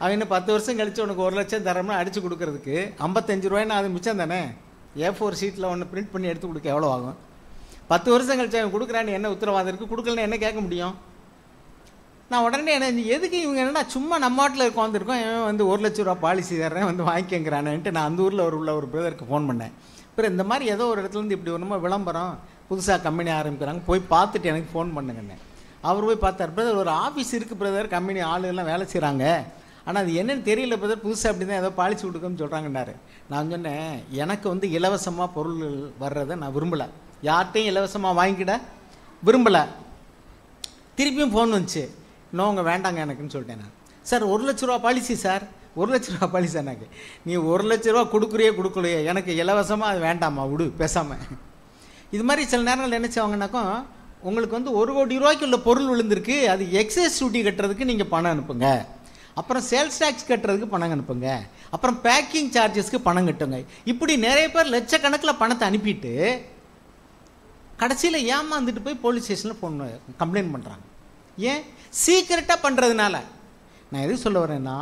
அவன் இன்னும் 10 வருஷம் கழித்து உனக்கு 1 லட்சம் தரம்னா அடித்து கொடுக்கறதுக்கு 55 ரூபாய்னா அது மிச்சம் தானே. A4 ஷீட்டில் ஒன்று பிரிண்ட் பண்ணி எடுத்து கொடுக்க எவ்வளோ ஆகும்? 10 வருஷம் கழிச்சு அவன் கொடுக்குறான்னு என்ன உத்தரவாதம் இருக்குது? கொடுக்கலன்னு என்ன கேட்க முடியும்? நான் உடனே என்ன எதுக்கு இவங்க என்னன்னா சும்மா நம்ம நாட்டில் உட்காந்துருக்கோம், இவன் வந்து 1 லட்ச ரூபா பாலிசி தர்றேன் வந்து வாங்கிக்கங்கிறானேன்ட்டு நான் அந்த ஊரில் உள்ள ஒரு பிரதருக்கு ஃபோன் பண்ணேன். அப்புறம் இந்த மாதிரி ஏதோ ஒரு இடத்துலேருந்து இப்படி ஒன்றுமா விளம்பரம் புதுசாக கம்பெனி ஆரம்பிக்கிறாங்க, போய் பார்த்துட்டு எனக்கு ஃபோன் பண்ணுங்கண்ணே. அவர் போய் பார்த்தார். பிரதர் ஒரு ஆஃபீஸ் இருக்குது பிரதர், கம்பெனி ஆளுகள்லாம் வேலை செய்கிறாங்க, ஆனால் அது என்னென்னு தெரியல பிரதர், புதுசாக அப்படி தான் ஏதோ பாலிசி கொடுக்குன்னு சொல்கிறாங்கன்னாரு. நான் சொன்னேன், எனக்கு வந்து இலவசமாக பொருள் வர்றதை நான் விரும்பலை, யார்கிட்டையும் இலவசமாக வாங்கிக்கிட விரும்பலை. திருப்பியும் ஃபோன் வந்துச்சு, இன்னும் வேண்டாங்க எனக்குன்னு சொல்லிட்டேன் நான். சார் 1 லட்ச ரூபா பாலிசி சார், 1 லட்ச ரூபா பாலிசி எனக்கு, நீ 1 லட்ச ரூபா கொடுக்கலையே எனக்கு இலவசமாக அது வேண்டாமா, விடு பேசாமல். இது மாதிரி சில நேரங்கள் நினச்சவங்கனாக்கும், உங்களுக்கு வந்து 1 கோடி ரூபாய்க்கு உள்ள பொருள் விழுந்திருக்கு, அது எக்ஸைஸ் டியூட்டி கட்டுறதுக்கு நீங்கள் பணம் அனுப்புங்க, அப்புறம் சேல்ஸ் டேக்ஸ் கட்டுறதுக்கு பணம் அனுப்புங்க, அப்புறம் பேக்கிங் சார்ஜஸ்க்கு பணம் கட்டுங்க. இப்படி நிறைய பேர் லட்சக்கணக்கில் பணத்தை அனுப்பிட்டு கடைசியில் ஏமாந்துட்டு போய் போலீஸ் ஸ்டேஷனில் ஃபோன் கம்ப்ளைண்ட் பண்ணுறாங்க. ஏன்? சீக்கிரட்டாக பண்ணுறதுனால. நான் எது சொல்ல வரேன்னா,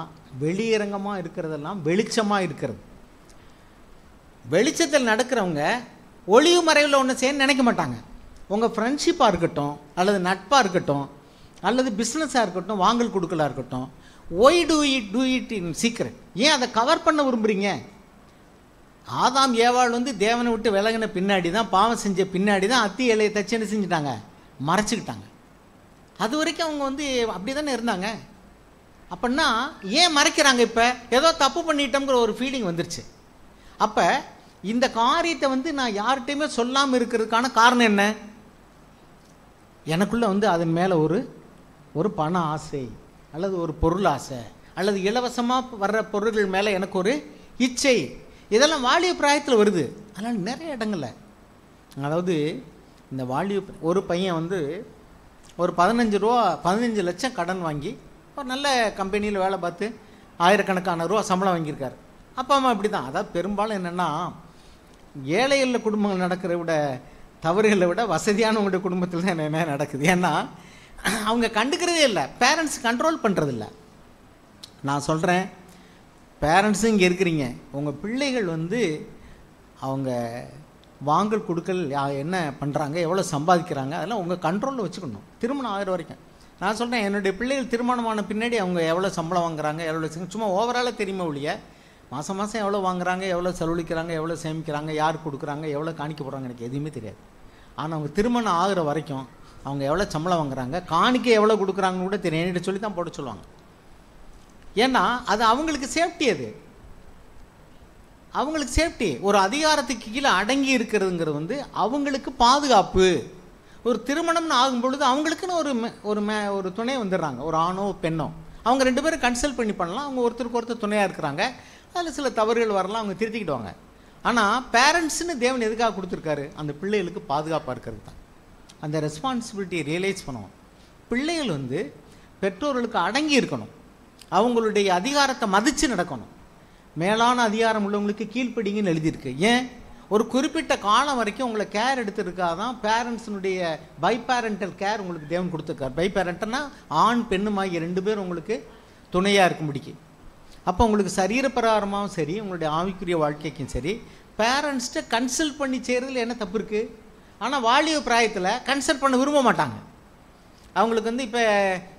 வெளியரங்கமாக இருக்கிறதெல்லாம் வெளிச்சமாக இருக்கிறது. வெளிச்சத்தில் நடக்கிறவங்க ஒளிவு மறைவில் ஒன்று செய்ய நினைக்க மாட்டாங்க. உங்கள் ஃப்ரெண்ட்ஷிப்பாக இருக்கட்டும், அல்லது நட்பாக இருக்கட்டும், அல்லது பிஸ்னஸாக இருக்கட்டும், வாங்கல் கொடுக்கலாக இருக்கட்டும், why do it in secret. ஏன் அதை கவர் பண்ண விரும்புகிறீங்க? ஆதாம் ஏவாள் வந்து தேவனை விட்டு விலகின பின்னாடி தான், பாவம் செஞ்ச பின்னாடி தான் அத்தி இலையை தச்சு என்ன செஞ்சுட்டாங்க, மறைச்சிக்கிட்டாங்க. அது வரைக்கும் அவங்க வந்து அப்படி தானே இருந்தாங்க. அப்படின்னா ஏன் மறைக்கிறாங்க? இப்போ ஏதோ தப்பு பண்ணிட்டோங்கிற ஒரு ஃபீலிங் வந்துருச்சு. அப்போ இந்த காரியத்தை வந்து நான் யார்கிட்டையுமே சொல்லாமல் இருக்கிறதுக்கான காரணம் என்ன? எனக்குள்ளே வந்து அதன் மேலே ஒரு பண ஆசை, அல்லது ஒரு பொருள் ஆசை, அல்லது இலவசமாக வர்ற பொருள்கள் மேலே எனக்கு ஒரு இச்சை. இதெல்லாம் வாலிய பிராயத்தில் வருது. அதனால் நிறைய இடங்களில், அதாவது இந்த ஒரு பையன் வந்து ஒரு 15 லட்சம் கடன் வாங்கி ஒரு நல்ல கம்பெனியில் வேலை பார்த்து ஆயிரக்கணக்கான ரூபா சம்பளம் வாங்கியிருக்காரு. அப்பா அம்மா இப்படி தான். அதாவது பெரும்பாலும் என்னென்னா, ஏழைகளில் குடும்பங்கள் நடக்கிறத விட, தவறுகளை விட வசதியானவங்களுடைய குடும்பத்தில் தான் என்ன நடக்குது. ஏன்னா அவங்க கண்டுக்கிறதே இல்லை, பேரண்ட்ஸ் கண்ட்ரோல் பண்ணுறதில்ல. நான் சொல்கிறேன், பேரண்ட்ஸும் இங்கே இருக்கிறீங்க, உங்கள் பிள்ளைகள் வந்து அவங்க வாங்கல் கொடுக்கல் என்ன பண்ணுறாங்க, எவ்வளோ சம்பாதிக்கிறாங்க, அதெல்லாம் உங்கள் கண்ட்ரோலில் வச்சுக்கணும் திருமணம் ஆகிற வரைக்கும். நான் சொல்கிறேன், என்னுடைய பிள்ளைகள் திருமணமான பின்னாடி அவங்க எவ்வளோ சம்பளம் வாங்குறாங்க, எவ்வளோ சும்மா ஓவராலாக தெரியுமா ஒழிய, மாதம் மாதம் எவ்வளோ வாங்குறாங்க, எவ்வளோ செலவழிக்கிறாங்க, எவ்வளோ சேமிக்கிறாங்க, யார் கொடுக்குறாங்க, எவ்வளோ காணிக்க போடுறாங்க, எனக்கு எதுவுமே தெரியாது. ஆனால் அவங்க திருமணம் ஆகிற வரைக்கும் அவங்க எவ்வளோ சம்பளம் வாங்குறாங்க, காணிக்க எவ்வளோ கொடுக்குறாங்கன்னு கூட தெரியும். என்கிட்ட சொல்லி தான் போட சொல்லுவாங்க. ஏன்னா அது அவங்களுக்கு சேஃப்டி, அது அவங்களுக்கு சேஃப்டி. ஒரு அதிகாரத்துக்கு கீழே அடங்கி இருக்கிறதுங்கிறது வந்து அவங்களுக்கு பாதுகாப்பு. ஒரு திருமணம்னு ஆகும் பொழுது அவங்களுக்குன்னு ஒரு துணை வந்துடுறாங்க, ஒரு ஆணோ பெண்ணோ. அவங்க 2 பேரும் கன்சல்ட் பண்ணலாம். அவங்க ஒருத்தருக்கு ஒருத்தர் துணையாக இருக்கிறாங்க. அதில் சில தவறுகள் வரலாம், அவங்க திருத்திக்கிடுவாங்க. ஆனால் பேரண்ட்ஸ்னு தேவன் எதுக்காக கொடுத்துருக்காரு? அந்த பிள்ளைகளுக்கு பாதுகாப்பாக இருக்கிறது தான். அந்த ரெஸ்பான்சிபிலிட்டியை ரியலைஸ் பண்ணுவோம். பிள்ளைகள் வந்து பெற்றோர்களுக்கு அடங்கி இருக்கணும், அவங்களுடைய அதிகாரத்தை மதித்து நடக்கணும். மேலான அதிகாரம் உள்ளவங்களுக்கு கீழ்ப்படிங்கன்னு எழுதியிருக்கு. ஏன்? ஒரு குறிப்பிட்ட காலம் வரைக்கும் உங்களை கேர் எடுத்துருக்காதான் பேரண்ட்ஸினுடைய பைபேரண்டல் கேர் உங்களுக்கு தேவன் கொடுத்துருக்கார். பைபேரண்ட்னா ஆண் பெண்ணுமாகிய 2 பேர் உங்களுக்கு துணையாக இருக்கும்படிக்கு. அப்போ உங்களுக்கு சரீரப்பிரகாரமாகவும் சரி, உங்களுடைய ஆவிக்குரிய வாழ்க்கைக்கும் சரி, பேரண்ட்ஸ்கிட்ட கன்சல்ட் பண்ணி செய்கிறதுல என்ன தப்பு இருக்குது? ஆனால் வாலிப பிராயத்தில் கன்சல்ட் பண்ண விரும்ப மாட்டாங்க. அவங்களுக்கு வந்து இப்போ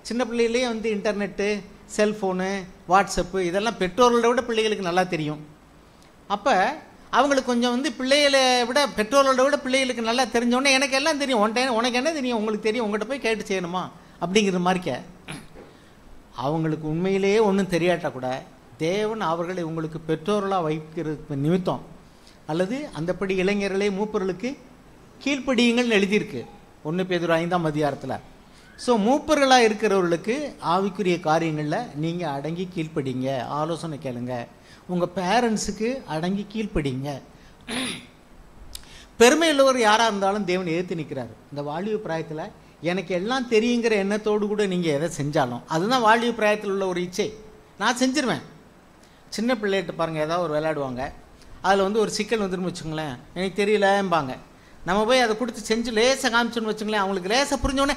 சின்ன பிள்ளையிலேயே வந்து இன்டர்நெட்டு, செல்ஃபோனு, வாட்ஸ்அப்பு இதெல்லாம் பெற்றோர்களோட விட பிள்ளைகளுக்கு நல்லா தெரியும். அப்போ அவங்களுக்கு கொஞ்சம் வந்து பிள்ளைகளை விட பெற்றோர்களோட விட பிள்ளைகளுக்கு நல்லா தெரிஞ்சோடனே எனக்கு எல்லாம் தெரியும், உனக்கு என்ன தெரியும், உங்களுக்கு தெரியும், உங்கள்கிட்ட போய் கேட்டு செய்யணுமா அப்படிங்கிற மாதிரிக்க. அவங்களுக்கு உண்மையிலேயே ஒன்றும் தெரியாட்டா கூட தேவன் அவர்களை உங்களுக்கு பெற்றோர்களாக வைக்கிறது நிமித்தம், அல்லது அந்தப்படி இளைஞர்களே மூப்பர்களுக்கு கீழ்ப்படியுங்கள்னு எழுதியிருக்கு 1 பேதுரு 5ஆம் அதிகாரத்தில். ஸோ மூப்பர்களாக இருக்கிறவர்களுக்கு ஆவிக்குரிய காரியங்களில் நீங்கள் அடங்கி கீழ்ப்படிங்க, ஆலோசனை கேளுங்க, உங்கள் பேரண்ட்ஸுக்கு அடங்கி கீழ்ப்படிங்க. பெருமை உள்ளவர் யாராக இருந்தாலும் தேவன் எதிர்த்து நிற்கிறார். இந்த வாலிப பிராயத்தில் எனக்கு எல்லாம் தெரியுங்கிற எண்ணத்தோடு கூட நீங்கள் எதை செஞ்சாலும் அதுதான் வாலிப பிராயத்தில் உள்ள ஒரு இச்சை. நான் செஞ்சிருவேன். சின்ன பிள்ளைகிட்ட பாருங்கள், ஏதாவது ஒரு விளையாடுவாங்க, அதில் வந்து ஒரு சிக்கல் வந்துடும் வச்சுங்களேன், எனக்கு தெரியலம்பாங்க. நம்ம போய் அதை கொடுத்து செஞ்சு லேசாக காமிச்சோன்னு வச்சுங்களேன், அவங்களுக்கு லேசாக புரிஞ்சோடனே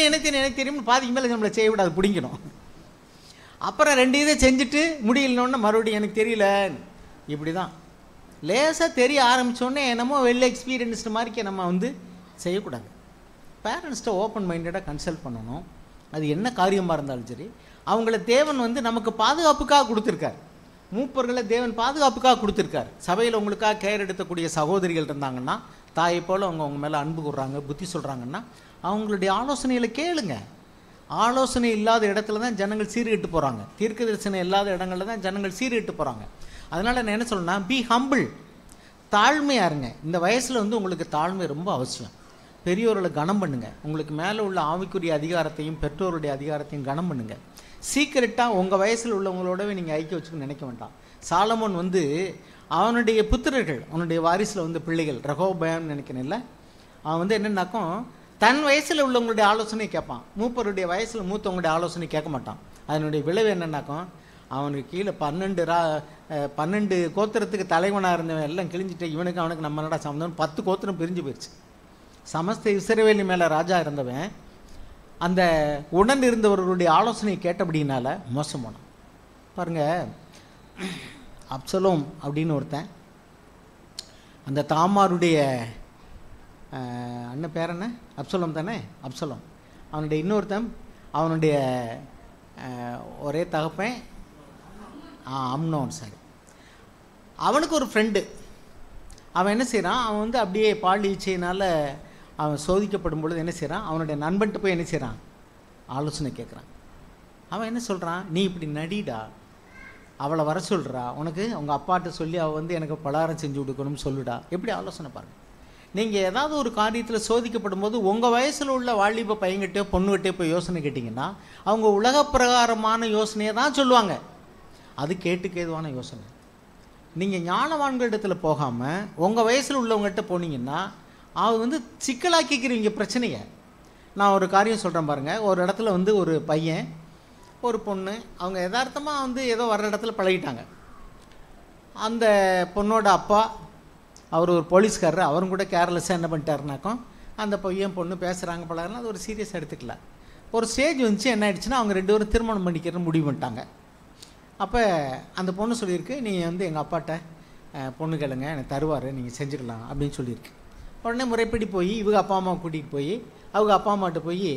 எனக்கு தெரியும்னு பாதிக்கு மேலே நம்மளை செய்ய விட அது பிடிக்கணும். அப்புறம் 2 இதை செஞ்சுட்டு முடியலன்னொன்னே மறுபடியும் எனக்கு தெரியல. இப்படி தான் லேசாக தெரிய ஆரம்பித்தோடனே என்னமோ எக்ஸ்பீரியன்ஸ்டு மாதிரிக்கே நம்ம வந்து செய்யக்கூடாது. பேரண்ட்ஸ்கிட்ட ஓப்பன் மைண்டடாக கன்சல்ட் பண்ணணும். அது என்ன காரியமாக இருந்தாலும் சரி, அவங்கள தேவன் வந்து நமக்கு பாதுகாப்புக்காக கொடுத்துருக்கார். மூப்பர்களை தேவன் பாதுகாப்புக்காக கொடுத்துருக்கார். சபையில் உங்களுக்காக கேர் எடுக்கக்கூடிய சகோதரிகள் இருந்தாங்கன்னா, தாயை போல் அவங்க மேலே அன்பு கூடுறாங்க, புத்தி சொல்கிறாங்கன்னா, அவங்களுடைய ஆலோசனைகளை கேளுங்க. ஆலோசனை இல்லாத இடத்துல தான் ஜனங்கள் சீர்கெட்டு போகிறாங்க. தீர்க்க தரிசனம் இல்லாத இடங்களில் தான் ஜனங்கள் சீர்கெட்டு போகிறாங்க. அதனால் நான் என்ன சொல்லணும்னா, பி ஹம்பிள், தாழ்மையாக இருங்க. இந்த வயசில் வந்து உங்களுக்கு தாழ்மை ரொம்ப அவசியம். பெரியோர்களை கனம் பண்ணுங்கள். உங்களுக்கு மேலே உள்ள ஆவிக்குரிய அதிகாரத்தையும் பெற்றோருடைய அதிகாரத்தையும் கனம் பண்ணுங்கள். சீக்கிரட்டாக உங்கள் வயசில் உள்ளவங்களோடவே நீங்கள் ஐக்கியம் வச்சுக்கணும்னு நினைக்க வேண்டாம். சாலமோன் வந்து அவனுடைய புத்திரர்கள், அவனுடைய வாரிசில் வந்து பிள்ளைகள், ரெகோபயாம்னு நினைக்கிறேன் இல்லை, அவன் வந்து என்னென்னாக்கும் தன் வயசில் உள்ளவங்களுடைய ஆலோசனை கேட்பான், மூப்பருடைய வயசில் மூத்தவங்களுடைய ஆலோசனை கேட்க மாட்டான். அதனுடைய விளைவு என்னென்னாக்கும், அவனுக்கு கீழே 12 கோத்திரத்துக்கு தலைவனாக இருந்தவன் எல்லாம் கிழிஞ்சிட்டு இவனுக்கு அவனுக்கு நம்ம என்னடா சம்மந்தம் 10 கோத்திரம் பிரிஞ்சு போயிடுச்சு. சமஸ்த இஸ்ரவேலி மேலே ராஜா இருந்தவன் அந்த உடன் இருந்தவர்களுடைய ஆலோசனையை கேட்டபடினால மோசம் போனான். பாருங்கள், அப்சலோம் அப்படின்னு ஒருத்தன், அந்த தாமாருடைய அண்ணன் பேர் என்ன, அப்சலோம் தானே, அப்சலோம். அவனுடைய இன்னொருத்தன், அவனுடைய ஒரே தகப்பன் அம்னோன். சரி, அவனுக்கு ஒரு ஃப்ரெண்டு அவன் என்ன செய்கிறான், அவன் வந்து அப்படியே பால் ஈச்சையினால் அவன் சோதிக்கப்படும் பொழுது என்ன செய்கிறான், அவனுடைய நண்பன்ட்டு போய் என்ன செய்கிறான், ஆலோசனை கேட்குறான். அவன் என்ன சொல்கிறான், நீ இப்படி நடிடா, அவளை வர சொல்கிறா, உனக்கு அவங்க அப்பாட்ட சொல்லி அவள் வந்து எனக்கு பலகாரம் செஞ்சு கொடுக்கணும்னு சொல்லுடா. எப்படி ஆலோசனை பாருங்கள். நீங்கள் ஏதாவது ஒரு காரியத்தில் சோதிக்கப்படும் போது உங்கள் வயசில் உள்ள வாலிப பையன்கிட்டயோ பொண்ணுகிட்டயோ போய் யோசனை கேட்டிங்கன்னா அவங்க உலக பிரகாரமான யோசனையை தான் சொல்லுவாங்க. அது கேட்டுக்கு ஏதுவான யோசனை. நீங்கள் ஞானவான்களிடத்தில் போகாமல் உங்கள் வயசில் உள்ளவங்ககிட்ட போனீங்கன்னா அவங்க வந்து சிக்கலாக்கிக்கிறீங்க பிரச்சனையை. நான் ஒரு காரியம் சொல்கிறேன் பாருங்கள். ஒரு இடத்துல வந்து ஒரு பையன் ஒரு பொண்ணு அவங்க யதார்த்தமாக வந்து ஏதோ வர்ற இடத்துல பழகிட்டாங்க. அந்த பொண்ணோட அப்பா அவர் ஒரு போலீஸ்காரர், அவரும் கூட கேர்லெஸ்ஸாக என்ன பண்ணிட்டாருனாக்கும் அந்த பையன் பொண்ணு பேசுகிறாங்க பழகிறனா அது ஒரு சீரியஸாக எடுத்துக்கல. ஒரு ஸ்டேஜ் வந்துச்சு, என்ன ஆயிடுச்சுன்னா அவங்க 2 பேரும் திருமணம் பண்ணிக்கிறன்னு முடிவு பண்ணிட்டாங்க. அப்போ அந்த பொண்ணு சொல்லியிருக்கு, நீங்கள் வந்து எங்கள் அப்பாட்ட பொண்ணு கேளுங்க, எனக்கு தருவார், நீங்கள் செஞ்சுக்கலாம் அப்படின்னு சொல்லியிருக்கு. உடனே முறைப்படி போய் இவங்க அப்பா அம்மாவை கூட்டிகிட்டு போய் அவங்க அப்பா அம்மாட்ட போய்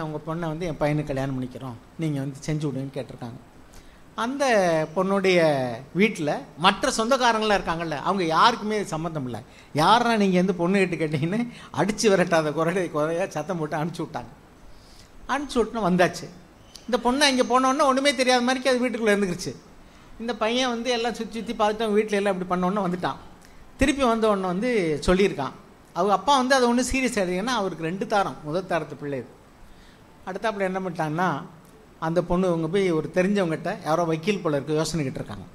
உங்கள் பொண்ணை வந்து என் பையனுக்கு கல்யாணம் பண்ணிக்கிறோம், நீங்கள் வந்து செஞ்சு விடுங்கன்னு கேட்டிருக்காங்க. அந்த பொண்ணுடைய வீட்டில் மற்ற சொந்தக்காரங்களாம் இருக்காங்கல்ல, அவங்க யாருக்குமே சம்மந்தம் இல்லை. யாரா நீங்கள் வந்து பொண்ணு கேட்டு கேட்டிங்கன்னு அடித்து விரட்டாத குறையாக சத்தம் போட்டு அனுப்பிச்சி விட்டாங்க. அனுப்பிச்சி விட்டுன்னு வந்தாச்சு. இந்த பொண்ணை இங்கே போனோன்னே ஒன்றுமே தெரியாத மாதிரிக்கு அது வீட்டுக்குள்ளே இருந்துக்கிடுச்சு. இந்த பையன் வந்து எல்லாம் சுற்றி பார்த்துட்டு அவங்க வீட்டில் எல்லாம் இப்படி பண்ணோன்னே வந்துட்டான். திருப்பி வந்த உடனே வந்து சொல்லியிருக்கான். அவங்க அப்பா வந்து அதை ஒன்றும் சீரியஸ் ஆகிடுங்கன்னா அவருக்கு 2 தாரம், முதல் தாரத்து பிள்ளை. அடுத்தாப்புல என்ன பண்ணிட்டாங்கன்னா அந்த பொண்ணு இவங்க போய் ஒரு தெரிஞ்சவங்ககிட்ட யாரோ வக்கீல் போல இருக்க யோசனை கேட்டிருக்காங்க.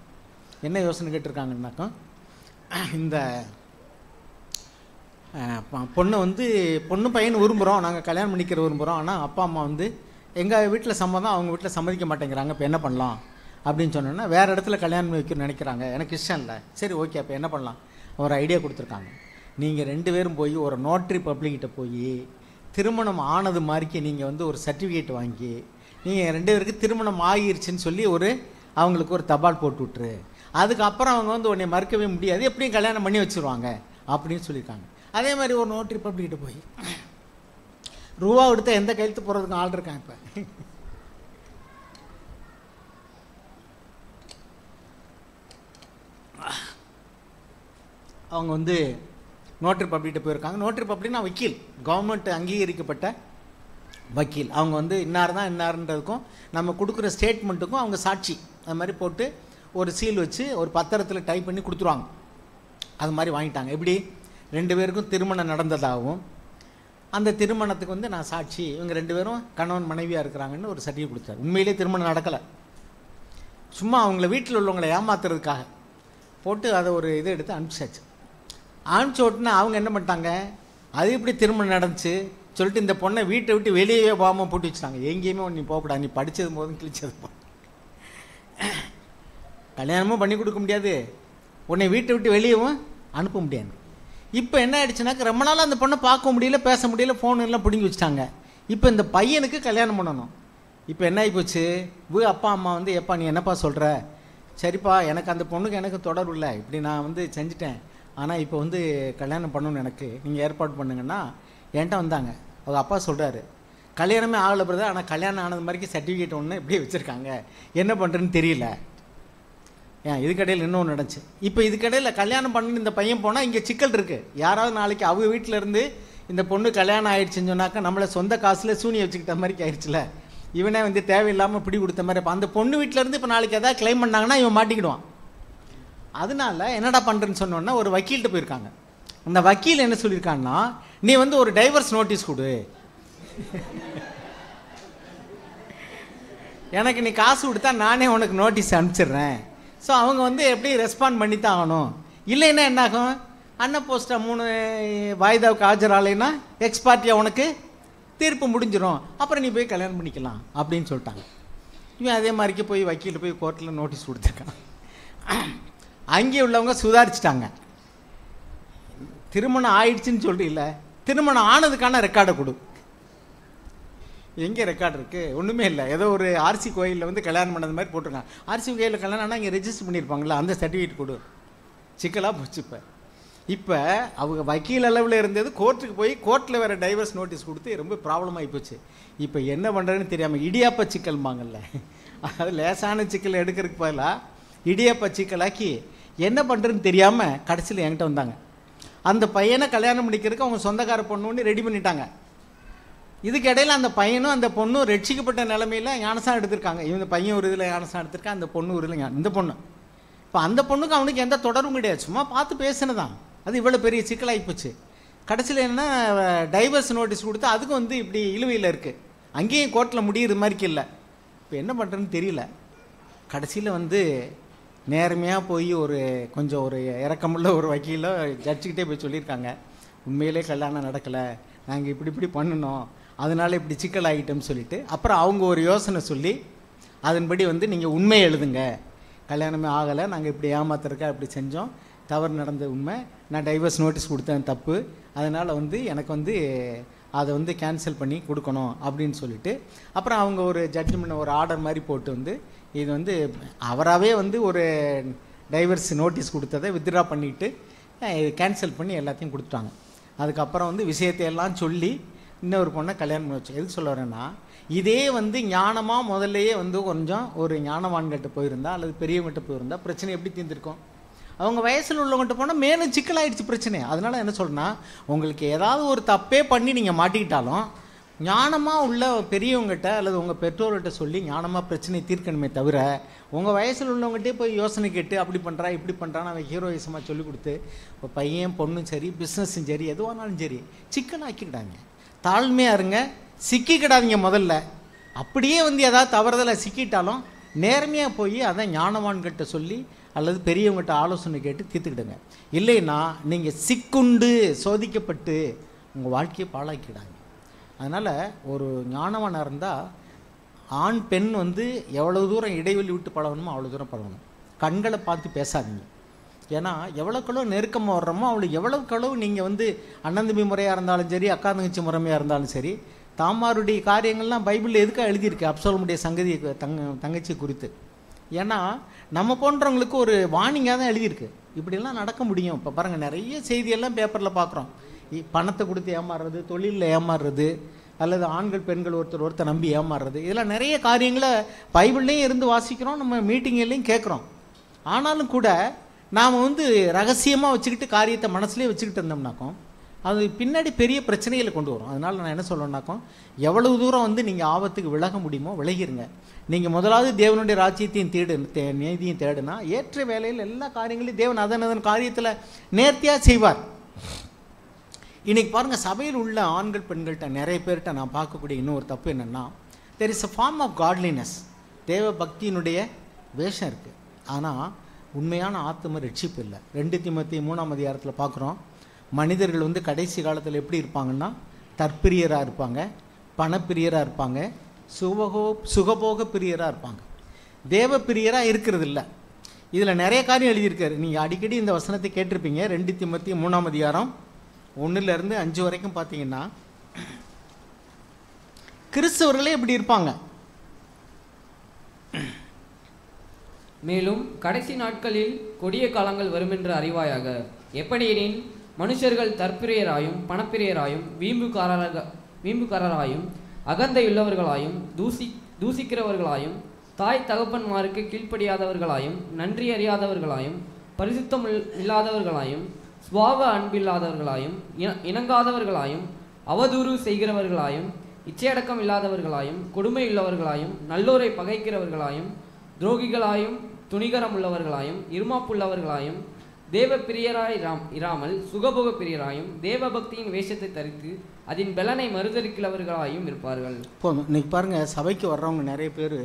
என்ன யோசனை கேட்டிருக்காங்கன்னாக்கா, இந்த பொண்ணை வந்து பொண்ணு பையன் விரும்புகிறோம், நாங்கள் கல்யாணம் பண்ணிக்கிற விரும்புகிறோம், ஆனால் அப்பா அம்மா வந்து எங்கள் வீட்டில் சம்மதம், அவங்க வீட்டில் சம்மதிக்க மாட்டேங்கிறாங்க, இப்போ என்ன பண்ணலாம் அப்படின்னு சொன்னோன்னா வேறு இடத்துல கல்யாணம் வைக்கணும்னு நினைக்கிறாங்க, எனக்கு இஷ்டம் இல்லை. சரி ஓகே, அப்போ என்ன பண்ணலாம், ஒரு ஐடியா கொடுத்துருக்காங்க. நீங்கள் 2 பேரும் போய் ஒரு நோட்ரி பப்ளிக்கிட்ட போய் திருமணம் ஆனது மாதிரிக்கு நீங்கள் வந்து ஒரு சர்டிஃபிகேட் வாங்கி நீங்கள் 2 பேருக்கு திருமணம் ஆகிருச்சுன்னு சொல்லி அவங்களுக்கு ஒரு தபால் போட்டு விட்ரு. அதுக்கப்புறம் அவங்க வந்து உன்னை மறுக்கவே முடியாது, எப்படியும் கல்யாணம் பண்ணி வச்சுருவாங்க அப்படின்னு சொல்லியிருக்காங்க. அதே மாதிரி ஒரு நோட்ரி பப்ளிக்கிட்ட போய் ரூபா எடுத்தால் எந்த கையெழுத்து போகிறதுக்கு ஆள் இருக்கான். இப்போ அவங்க வந்து நோட்ரி பப்ளிக்கிட்ட போயிருக்காங்க. நோட்ரி பப்ளிக்னா வக்கீல், கவர்மெண்ட் அங்கீகரிக்கப்பட்ட வக்கீல். அவங்க வந்து இன்னார் தான் இன்னார்ன்றதுக்கும் நம்ம கொடுக்குற ஸ்டேட்மெண்ட்டுக்கும் அவங்க சாட்சி அது மாதிரி போட்டு ஒரு சீல் வச்சு ஒரு பத்திரத்தில் டைப் பண்ணி கொடுத்துருவாங்க. அது மாதிரி வாங்கிட்டாங்க. எப்படி 2 பேருக்கும் திருமணம் நடந்ததாகவும் அந்த திருமணத்துக்கு வந்து நான் சாட்சி, இவங்க 2 பேரும் கணவன் மனைவியாக இருக்கிறாங்கன்னு ஒரு சர்டிஃபிகேட் கொடுத்தாரு. உண்மையிலே திருமணம் நடக்கலை, சும்மா அவங்கள வீட்டில் உள்ளவங்களை ஏமாத்துறதுக்காக போட்டு அதை ஒரு இதை எடுத்து அனுப்பிச்சாச்சு. அனுப்பிச்சி விட்டுனா அவங்க என்ன பண்ணிட்டாங்க, அது எப்படி திருமணம் நடந்துச்சு சொல்லிட்டு இந்த பொண்ணை வீட்டை விட்டு வெளியே போகாமல் போட்டு வச்சுட்டாங்க. எங்கேயுமே நீ போகக்கூடாது, நீ படித்தது போதும் கிழிச்சது போதும், கல்யாணமும் பண்ணி கொடுக்க முடியாது, உன்னை வீட்டை விட்டு வெளியவும் அனுப்ப முடியாது. இப்போ என்ன ஆயிடுச்சுனாக்க ரொம்ப நாள் அந்த பொண்ணை பார்க்க முடியல, பேச முடியல, ஃபோன் எல்லாம் பிடுங்கி வச்சுட்டாங்க. இப்போ இந்த பையனுக்கு கல்யாணம் பண்ணணும். இப்போ என்ன ஆகிப்போச்சு, அப்பா அம்மா வந்து எப்பா நீ என்னப்பா சொல்கிற, சரிப்பா எனக்கு அந்த பொண்ணுக்கு எனக்கு தொடர்பு இல்லை, இப்படி நான் வந்து செஞ்சுட்டேன், ஆனால் இப்போ வந்து கல்யாணம் பண்ணணும்னு எனக்கு நீங்கள் ஏற்பாடு பண்ணுங்கன்னா என்கிட்ட வந்தாங்க. அவங்க அப்பா சொல்கிறாரு, கல்யாணமே ஆகலை பிரதர், ஆனால் கல்யாணம் ஆனது மாதிரிக்கு சர்டிஃபிகேட் ஒன்று இப்படியே வச்சுருக்காங்க, என்ன பண்ணுறதுன்னு தெரியல. ஏன் இதுக்கடையில் இன்னொன்று நடந்துச்சு. இப்போ இதுக்கடையில் கல்யாணம் பண்ணு இந்த பையன் போனால் இங்கே சிக்கல் இருக்குது. யாராவது நாளைக்கு அவங்க வீட்டில் இருந்து இந்த பொண்ணு கல்யாணம் ஆகிடுச்சின்னு சொன்னாக்கா நம்மளை சொந்த காசில் சூனியை வச்சுக்கிட்ட மாதிரி ஆயிடுச்சுல, இவனே வந்து தேவையில்லாமல் பிடி கொடுத்த மாதிரி. இப்போ அந்த பொண்ணு வீட்டிலேருந்து இப்போ நாளைக்கு எதாவது கிளைம் பண்ணாங்கன்னா இவன் மாட்டிக்கிடுவான். அதனால என்னடா பண்ணுறேன்னு சொன்னோன்னா ஒரு வக்கீல்கிட்ட போயிருக்காங்க. அந்த வக்கீல் என்ன சொல்லியிருக்காங்கன்னா, நீ வந்து ஒரு டைவர்ஸ் நோட்டீஸ் கொடு, எனக்கு நீ காசு கொடுத்தா நானே உனக்கு நோட்டீஸ் அனுப்பிச்சிடுறேன். ஸோ அவங்க வந்து எப்படி ரெஸ்பாண்ட் பண்ணி தான் ஆகணும், இல்லைன்னா என்னாகும், அண்ணன் போஸ்ட்டை 3 வாய்தாவுக்கு ஆஜராலைன்னா எக்ஸ்பார்ட்டியாக உனக்கு தீர்ப்பு முடிஞ்சிடும், அப்புறம் நீ போய் கல்யாணம் பண்ணிக்கலாம் அப்படின்னு சொல்லிட்டாங்க. இவன் அதே மாதிரிக்கு போய் வக்கீல் போய் கோர்ட்டில் நோட்டீஸ் கொடுத்துருக்கான். அங்கே உள்ளவங்க சுதாரிச்சிட்டாங்க. திருமணம் ஆயிடுச்சுன்னு சொல்லிட்டு இல்லை, திருமணம் ஆனதுக்கான ரெக்கார்டை கொடு. எங்கே ரெக்கார்டு இருக்குது, ஒன்றுமே இல்லை. ஏதோ ஒரு ஆர்சி கோயிலில் வந்து கல்யாணம் பண்ணது மாதிரி போட்டிருக்காங்க. ஆர்சி கோயிலில் கல்யாணம் ஆனால் இங்கே ரெஜிஸ்டர் பண்ணியிருப்பாங்களா, அந்த சர்டிஃபிகேட் கொடு. சிக்கலாக போச்சு. இப்போ அவங்க வக்கீல் அளவில் இருந்தது கோர்ட்டுக்கு போய் கோர்ட்டில் வேறு டைவர்ஸ் நோட்டீஸ் கொடுத்து ரொம்ப ப்ராப்ளம் ஆகி போச்சு. இப்போ என்ன பண்ணுறதுன்னு தெரியாமல் இடியாப்ப சிக்கல்மாங்கல்ல, அதாவது லேசான சிக்கல் எடுக்கிறதுக்கு பதிலாக இடியாப்ப சிக்கலாக்கி என்ன பண்ணுறதுன்னு தெரியாமல் கடைசியில் என்கிட்ட வந்தாங்க. அந்த பையனை கல்யாணம் பண்ணிக்கிறதுக்கு அவங்க சொந்தக்கார பொண்ணு ஒன்று ரெடி பண்ணிட்டாங்க. இதுக்கு இடையில அந்த பையனும் அந்த பொண்ணும் ரட்சிக்கப்பட்ட நிலைமையில் ஞானசானம் எடுத்திருக்காங்க. இந்த பையன் ஒரு இதில் ஞானசானம் எடுத்திருக்கான், அந்த பொண்ணு ஒரு இதில் இந்த பொண்ணு. இப்போ அந்த பொண்ணுக்கு அவனுக்கு எந்த தொடர்பும் கிடையாது, சும்மா பார்த்து பேசினதான். அது இவ்வளோ பெரிய சிக்கலாகி போச்சு. கடைசியில் என்னன்னா டைவர்ஸ் நோட்டீஸ் கொடுத்து அதுக்கு வந்து இப்படி இழுவையில் இருக்குது. அங்கேயும் கோர்ட்டில் முடியிற மாதிரிக்கு இல்லை. இப்போ என்ன பண்ணுறதுன்னு தெரியல. கடைசியில் வந்து நேர்மையாக போய் கொஞ்சம் ஒரு இறக்கமுள்ள ஒரு வக்கீலோ ஜட்ஜுக்கிட்டே போய் சொல்லியிருக்காங்க, உண்மையிலே கல்யாணம் நடக்கலை, நாங்கள் இப்படி பண்ணினோம், அதனால் இப்படி சிக்கல் ஆகிட்டோம்னு சொல்லிட்டு அப்புறம் அவங்க ஒரு யோசனை சொல்லி அதன்படி வந்து நீங்கள் உண்மையை எழுதுங்க, கல்யாணமே ஆகலை, நாங்கள் இப்படி ஏமாத்துறக்கா இப்படி செஞ்சோம், தவறு நடந்த உண்மை, நான் டைவர்ஸ் நோட்டீஸ் கொடுத்தேன் தப்பு, அதனால் வந்து எனக்கு வந்து அதை வந்து கேன்சல் பண்ணி கொடுக்கணும் அப்படின்னு சொல்லிட்டு அப்புறம் அவங்க ஒரு ஜட்ஜ்மெண்ட் ஒரு ஆர்டர் மாதிரி போட்டு வந்து இது வந்து அவராகவே வந்து ஒரு டைவர்ஸ் நோட்டீஸ் கொடுத்ததை வித்ட்ரா பண்ணிவிட்டு கேன்சல் பண்ணி எல்லாத்தையும் கொடுத்துட்டாங்க. அதுக்கப்புறம் வந்து விஷயத்தை எல்லாம் சொல்லி இன்னொரு பொண்ணை கல்யாணம் பண்ணி வச்சு. எதுக்கு சொல்ல வரேன்னா, இதே வந்து ஞானமாக முதல்லையே வந்து கொஞ்சம் ஒரு ஞானவான்கிட்ட போயிருந்தா அல்லது பெரியவங்கிட்ட போயிருந்தா பிரச்சனை எப்படி தீர்ந்திருக்கும்? அவங்க வயசில் உள்ளவங்ககிட்ட போனால் மேலும் சிக்கலாயிடுச்சு பிரச்சனை. அதனால் என்ன சொல்கிறேன்னா, உங்களுக்கு ஏதாவது ஒரு தப்பே பண்ணி நீங்கள் மாட்டிக்கிட்டாலும் ஞானமாக உள்ள பெரியவங்ககிட்ட அல்லது உங்கள் பெற்றோர்கிட்ட சொல்லி ஞானமாக பிரச்சனையை தீர்க்கணுமே தவிர உங்கள் வயசில் உள்ளவங்ககிட்டே போய் யோசனை கேட்டு அப்படி பண்ணுறா இப்படி பண்ணுறான்னு அவன் ஹீரோயிசமாக சொல்லி கொடுத்து இப்போ பையன் பொண்ணும் சரி பிஸ்னஸும் சரி எதுவானாலும் சரி சிக்கலாக்கிக்கிட்டாங்க. தாழ்மையாக இருங்க, சிக்கிக்கிடாதீங்க முதல்ல. அப்படியே வந்து ஏதாவது தவறுதலை சிக்கிட்டாலும் நேர்மையாக போய் அதை ஞானவான்கிட்ட சொல்லி அல்லது பெரியவங்ககிட்ட ஆலோசனை கேட்டு தீர்த்துக்கிடுங்க. இல்லைன்னா நீங்கள் சிக்குண்டு சோதிக்கப்பட்டு உங்கள் வாழ்க்கையை பாழாக்கிடாங்க. அதனால் ஒரு ஞானவானாக இருந்தால் ஆண் பெண் வந்து எவ்வளோ தூரம் இடைவெளி விட்டு பழகணுமோ அவ்வளோ தூரம் பழகணும். கண்களை பார்த்து பேசாதீங்க. ஏன்னா எவ்வளோக்களவு நெருக்கமாக வர்றோமோ அவளுக்கு எவ்வளோக்களவு நீங்கள் வந்து அண்ணன் தம்பி முறையாக இருந்தாலும் சரி அக்கா தங்கச்சி முறைமையாக இருந்தாலும் சரி தாமாருடைய காரியங்கள்லாம் பைபிளில் எதுக்காக எழுதியிருக்கு அப்சலோமுடைய சங்கதி தங்கச்சி குறித்து. ஏன்னா நம்ம போன்றவங்களுக்கு ஒரு வார்னிங்காக தான் எழுதியிருக்கு, இப்படிலாம் நடக்க முடியும். இப்போ பாருங்கள் நிறைய செய்தியெல்லாம் பேப்பரில் பார்க்குறோம். பணத்தை கொடுத்து ஏமாறுறது, தொழிலில் ஏமாறுறது, அல்லது ஆண்கள் பெண்கள் ஒருத்தர் நம்பி ஏமாறுறது, இதெல்லாம் நிறைய காரியங்களை பைபிள்லேயும் இருந்து வாசிக்கிறோம், நம்ம மீட்டிங்லையும் கேட்குறோம். ஆனாலும் கூட நாம் வந்து ரகசியமாக வச்சுக்கிட்டு காரியத்தை மனசுலேயே வச்சுக்கிட்டு இருந்தோம்னாக்கும் அது பின்னாடி பெரிய பிரச்சனைகளை கொண்டு வரும். அதனால் நான் என்ன சொல்லணுன்னாக்கும் எவ்வளவு தூரம் வந்து நீங்கள் ஆபத்துக்கு விலக முடியுமோ விலகிருங்க. நீங்கள் முதலாவது தேவனுடைய ராஜ்யத்தையும் நீதியும் தேடுனா ஏற்ற வேலையில் எல்லா காரியங்களையும் தேவன் அதன் காரியத்தில் நேர்த்தியாக செய்வார். இன்றைக்கி பாருங்கள், சபையில் உள்ள ஆண்கள் பெண்கள்கிட்ட நிறைய பேர்கிட்ட நான் பார்க்கக்கூடிய இன்னொரு தப்பு என்னென்னா, there is a form of godliness, தேவ பக்தியினுடைய வேஷம் இருக்குது, ஆனால் உண்மையான ஆத்ம ரட்சிப்பு இல்லை. 2 தீமோத்தேயு 3 பார்க்குறோம், மனிதர்கள் வந்து கடைசி காலத்தில் எப்படி இருப்பாங்கன்னா தற்பிரியராக இருப்பாங்க, பணப்பிரியராக இருப்பாங்க, சுகபோக பிரியராக இருப்பாங்க, தேவ பிரியராக இருக்கிறது இல்லை. இதில் நிறைய காரியம் எழுதியிருக்காரு. நீங்கள் அடிக்கடி இந்த வசனத்தை கேட்டிருப்பீங்க. 2 தீமோத்தேயு 3 1 5 வரைக்கும் பார்த்தீங்கன்னா கிறிஸ்தவர்களே இப்படி இருப்பாங்க. மேலும் கடைசி நாட்களில் கொடிய காலங்கள் வருமென்று அறிவாயாக. எப்படியெனில் மனுஷர்கள் தற்பிரியராயும் பணப்பிரியராயும் வீம்புக்காரராயும் அகந்தையுள்ளவர்களாயும் தூசிக்கிறவர்களாயும் தாய் தகப்பன்மாருக்கு கீழ்ப்படியாதவர்களாயும் நன்றி அறியாதவர்களாயும் பரிசுத்தம் இல்லாதவர்களாயும் சுபாவ அன்பில்லாதவர்களாயும் இணங்காதவர்களாயும் அவதூறு செய்கிறவர்களாயும் இச்சையடக்கம் இல்லாதவர்களாயும் கொடுமையுள்ளவர்களாயும் நல்லோரை பகைக்கிறவர்களாயும் துரோகிகளாயும் துணிகரம் உள்ளவர்களாயும் இருமாப்புள்ளவர்களாயும் தேவ பிரியராய் இராமல் சுகபோக பிரியராயும் தேவ பக்தியின் வேஷத்தை தரித்து அதன் பலனை மறுதலிக்கிறவர்களாயும் இருப்பார்கள். போதும். இன்னைக்கு பாருங்கள், சபைக்கு வர்றவங்க நிறைய பேர்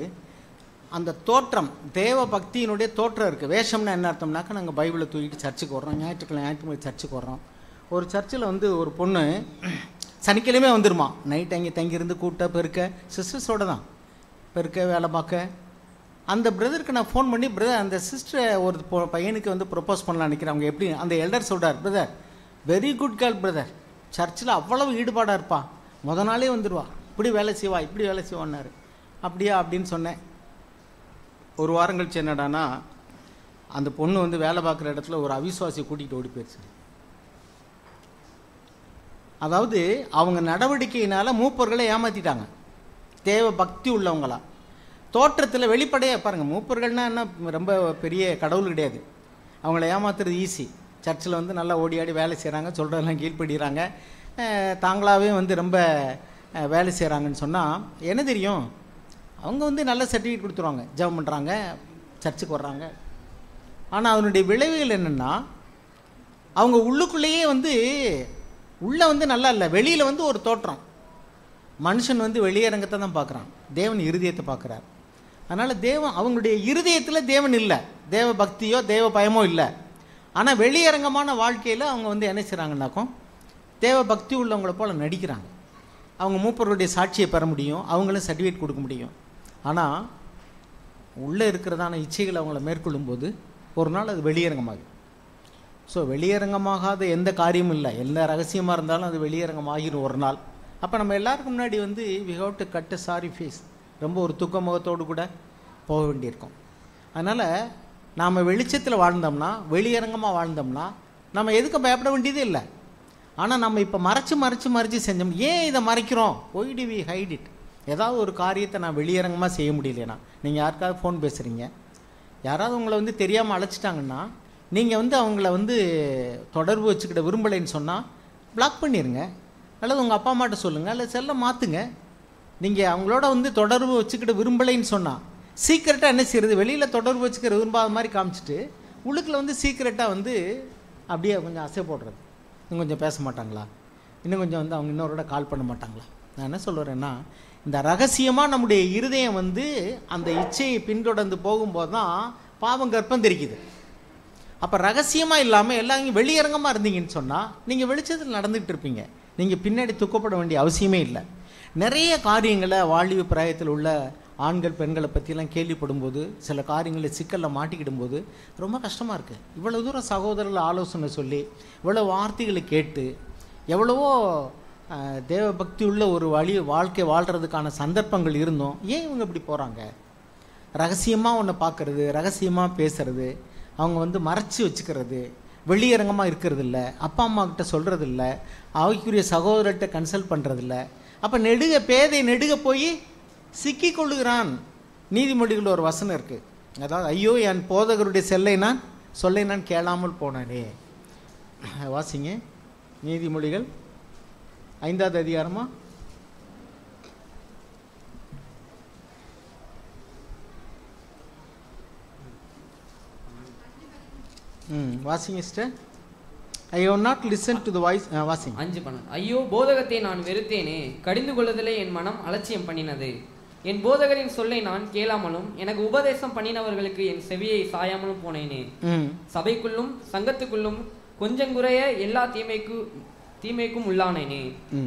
அந்த தோற்றம், தேவ பக்தியினுடைய தோற்றம் இருக்குது. வேஷம்னா என்ன அர்த்தம்னாக்கா, நாங்கள் பைபிளை தூக்கிட்டு சர்ச்சுக்கு வர்றோம், ஞாயிற்றுக்கிழமை சர்ச்சுக்கு வர்றோம். ஒரு சர்ச்சில் வந்து ஒரு பொண்ணு சனிக்கிழமை வந்துடுமா, நைட் அங்கே தங்கியிருந்து கூட்ட பெருக்க சிஸ்டர்ஸோடு தான் பெருக்க வேலை பார்க்க. அந்த பிரதருக்கு நான் ஃபோன் பண்ணி, பிரதர் அந்த சிஸ்டரை ஒரு பையனுக்கு வந்து ப்ரொப்போஸ் பண்ணலாம் நினைக்கிறேன், அவங்க எப்படி, அந்த எல்டர் சொல்கிறார், brother very good girl brother, சர்ச்சில் அவ்வளவு ஈடுபாடாக இருப்பா, நாளே வந்துடுவா, இப்படி வேலை செய்வா இப்படி வேலை செய்வான்னாரு. அப்படியா அப்படின்னு சொன்னேன். ஒரு வாரம் கழிச்சு என்னடானா, அந்த பொண்ணு வந்து வேலை பார்க்குற இடத்துல ஒரு அவிசுவாசியை கூட்டிகிட்டு ஓடி போயிடுச்சு. அதாவது அவங்க நடவடிக்கையினால் மூப்பர்களை ஏமாற்றிட்டாங்க, தேவ பக்தி உள்ளவங்களா. தோற்றத்தில் வெளிப்படையாக பாருங்கள், மூப்பர்கள்னால் என்ன ரொம்ப பெரிய கடவுள் கிடையாது, அவங்கள ஏமாத்துறது ஈஸி. சர்ச்சில் வந்து நல்லா ஓடி ஆடி வேலை செய்கிறாங்க, சொல்கிறதெல்லாம் கீழ்ப்படுகிறாங்க, தாங்களாகவே வந்து ரொம்ப வேலை செய்கிறாங்கன்னு சொன்னால் என்ன தெரியும்? அவங்க வந்து நல்ல சர்டிஃபிகேட் கொடுத்துருவாங்க, ஜெபம் பண்ணுறாங்க, சர்ச்சுக்கு வர்றாங்க. ஆனால் அதனுடைய விளைவுகள் என்னென்னா, அவங்க உள்ளுக்குள்ளேயே வந்து உள்ளே வந்து நல்லா இல்லை, வெளியில் வந்து ஒரு தோற்றம். மனுஷன் வந்து வெளியரங்கத்தை தான் பார்க்குறான், தேவன் இருதயத்தை பார்க்குறார். அதனால் அவங்களுடைய இருதயத்தில் தேவன் இல்லை, தேவ பக்தியோ தேவ பயமோ இல்லை. ஆனால் வெளியரங்கமான வாழ்க்கையில் அவங்க வந்து என்ன செய்கிறாங்கன்னாக்கும் தேவ பக்தி உள்ளவங்கள போல் நடிக்கிறாங்க. அவங்க மூப்பருடைய சாட்சியை பெற முடியும், அவங்களும் சர்டிஃபிகேட் கொடுக்க முடியும். ஆனால் உள்ளே இருக்கிறதான இச்சைகள் அவங்கள மேற்கொள்ளும்போது ஒரு நாள் அது வெளியரங்கமாகும். ஸோ வெளியரங்கமாகாத எந்த காரியமும் இல்லை, எந்த ரகசியமாக இருந்தாலும் அது வெளியரங்கமாகிடும் ஒரு நாள். அப்போ நம்ம எல்லாருக்கும் முன்னாடி வந்து we have to cut a sorry face, ரொம்ப ஒரு துக்க முகத்தோடு கூட போக வேண்டியிருக்கும். அதனால் நாம் வெளிச்சத்தில் வாழ்ந்தோம்னா, வெளியரங்கமாக வாழ்ந்தோம்னா நம்ம எதுக்கு பயப்பட வேண்டியதே இல்லை. ஆனால் நம்ம இப்போ மறைச்சி செஞ்சோம். ஏன் இதை மறைக்கிறோம்? Why do we hide it? ஏதாவது ஒரு காரியத்தை நான் வெளியரங்கமாக செய்ய முடியலைன்னா, நீங்கள் யாருக்காவது ஃபோன் பேசுகிறீங்க, யாராவது உங்களை வந்து தெரியாமல் அழைச்சிட்டாங்கன்னா, நீங்கள் வந்து அவங்கள வந்து தொடர்பு வச்சுக்கிட்ட விரும்பலைன்னு சொன்னால் பிளாக் பண்ணிடுங்க, அல்லது உங்கள் அப்பா அம்மாட்ட சொல்லுங்கள், அல்லது செல்லை மாற்றுங்க. நீங்கள் அவங்களோட வந்து தொடர்பு வச்சுக்கிட்ட விரும்பலைன்னு சொன்னால் சீக்கிரட்டாக என்ன செய்கிறது? வெளியில் தொடர்பு வச்சுக்கிற விரும்பாத மாதிரி காமிச்சிட்டு உள்ளுக்குள்ள வந்து சீக்கிரட்டாக வந்து அப்படியே கொஞ்சம் அசை போடுறது. இன்னும் கொஞ்சம் பேச மாட்டாங்களா, இன்னும் கொஞ்சம் வந்து அவங்க இன்னொருட கால் பண்ண மாட்டாங்களா? நான் என்ன சொல்கிறேன்னா, இந்த ரகசியமாக நம்முடைய இருதயம் வந்து அந்த இச்சையை பின்தொடர்ந்து போகும்போது தான் பாவம் கர்ப்பம் தெரிக்குது. அப்போ ரகசியமாக இல்லாமல் எல்லாரும் வெளியரங்கமாக இருந்தீங்கன்னு சொன்னால் நீங்கள் வெளிச்சத்தில் நடந்துகிட்டு இருப்பீங்க, நீங்கள் பின்னாடி துக்கப்பட வேண்டிய அவசியமே இல்லை. நிறைய காரியங்களை வாலிப பிராயத்தில் உள்ள ஆண்கள் பெண்களை பற்றிலாம் கேள்விப்படும்போது, சில காரியங்களை சிக்கலில் மாட்டிக்கிடும்போது ரொம்ப கஷ்டமாக இருக்குது. இவ்வளோ தூரம் சகோதரர்கள் ஆலோசனை சொல்லி, இவ்வளோ வார்த்தைகளை கேட்டு, எவ்வளவோ தேவ பக்தி உள்ள ஒரு வாழ்க்கை வாழ்கிறதுக்கான சந்தர்ப்பங்கள் இருந்தோம், ஏன் இவங்க இப்படி போகிறாங்க? ரகசியமாக ஒன்று பார்க்குறது, ரகசியமாக பேசுகிறது, அவங்க வந்து மறைச்சி வச்சுக்கிறது, வெளியரங்கமாக இருக்கிறது இல்லை, அப்பா அம்மா கிட்ட சொல்கிறது இல்லை, அவைக்குரிய சகோதரர்கிட்ட கன்சல்ட் பண்ணுறதில்ல. அப்போ பேதை நெடுக போய் சிக்கி கொள்ளுகிறான். நீதிமொழிகள் ஒரு வசனம் இருக்குது, அதாவது ஐயோ என் போதகருடைய சொல்லை நான் கேளாமல் போனானே. வாசிங்க, நீதிமொழிகள் 5வது அதிகாரமா? வாசிங்க sister. I have not listened to the voice. வாசிங்க. 5:12. ஐயோ போதகத்தை நான் வெறுத்தேனே, கடிந்து கொள்ளுதலே என் மனம் அலட்சியம் பண்ணினது. என் போதகரின் சொல்லை நான் கேளாமலும் எனக்கு உபதேசம் பண்ணினவர்களுக்கு என் செவியை சாயாமலும் போனேனே. சபைக்குள்ளும் சங்கத்துக்குள்ளும் கொஞ்சங்குறைய எல்லா தீமைக்கும் உள்ளானேனே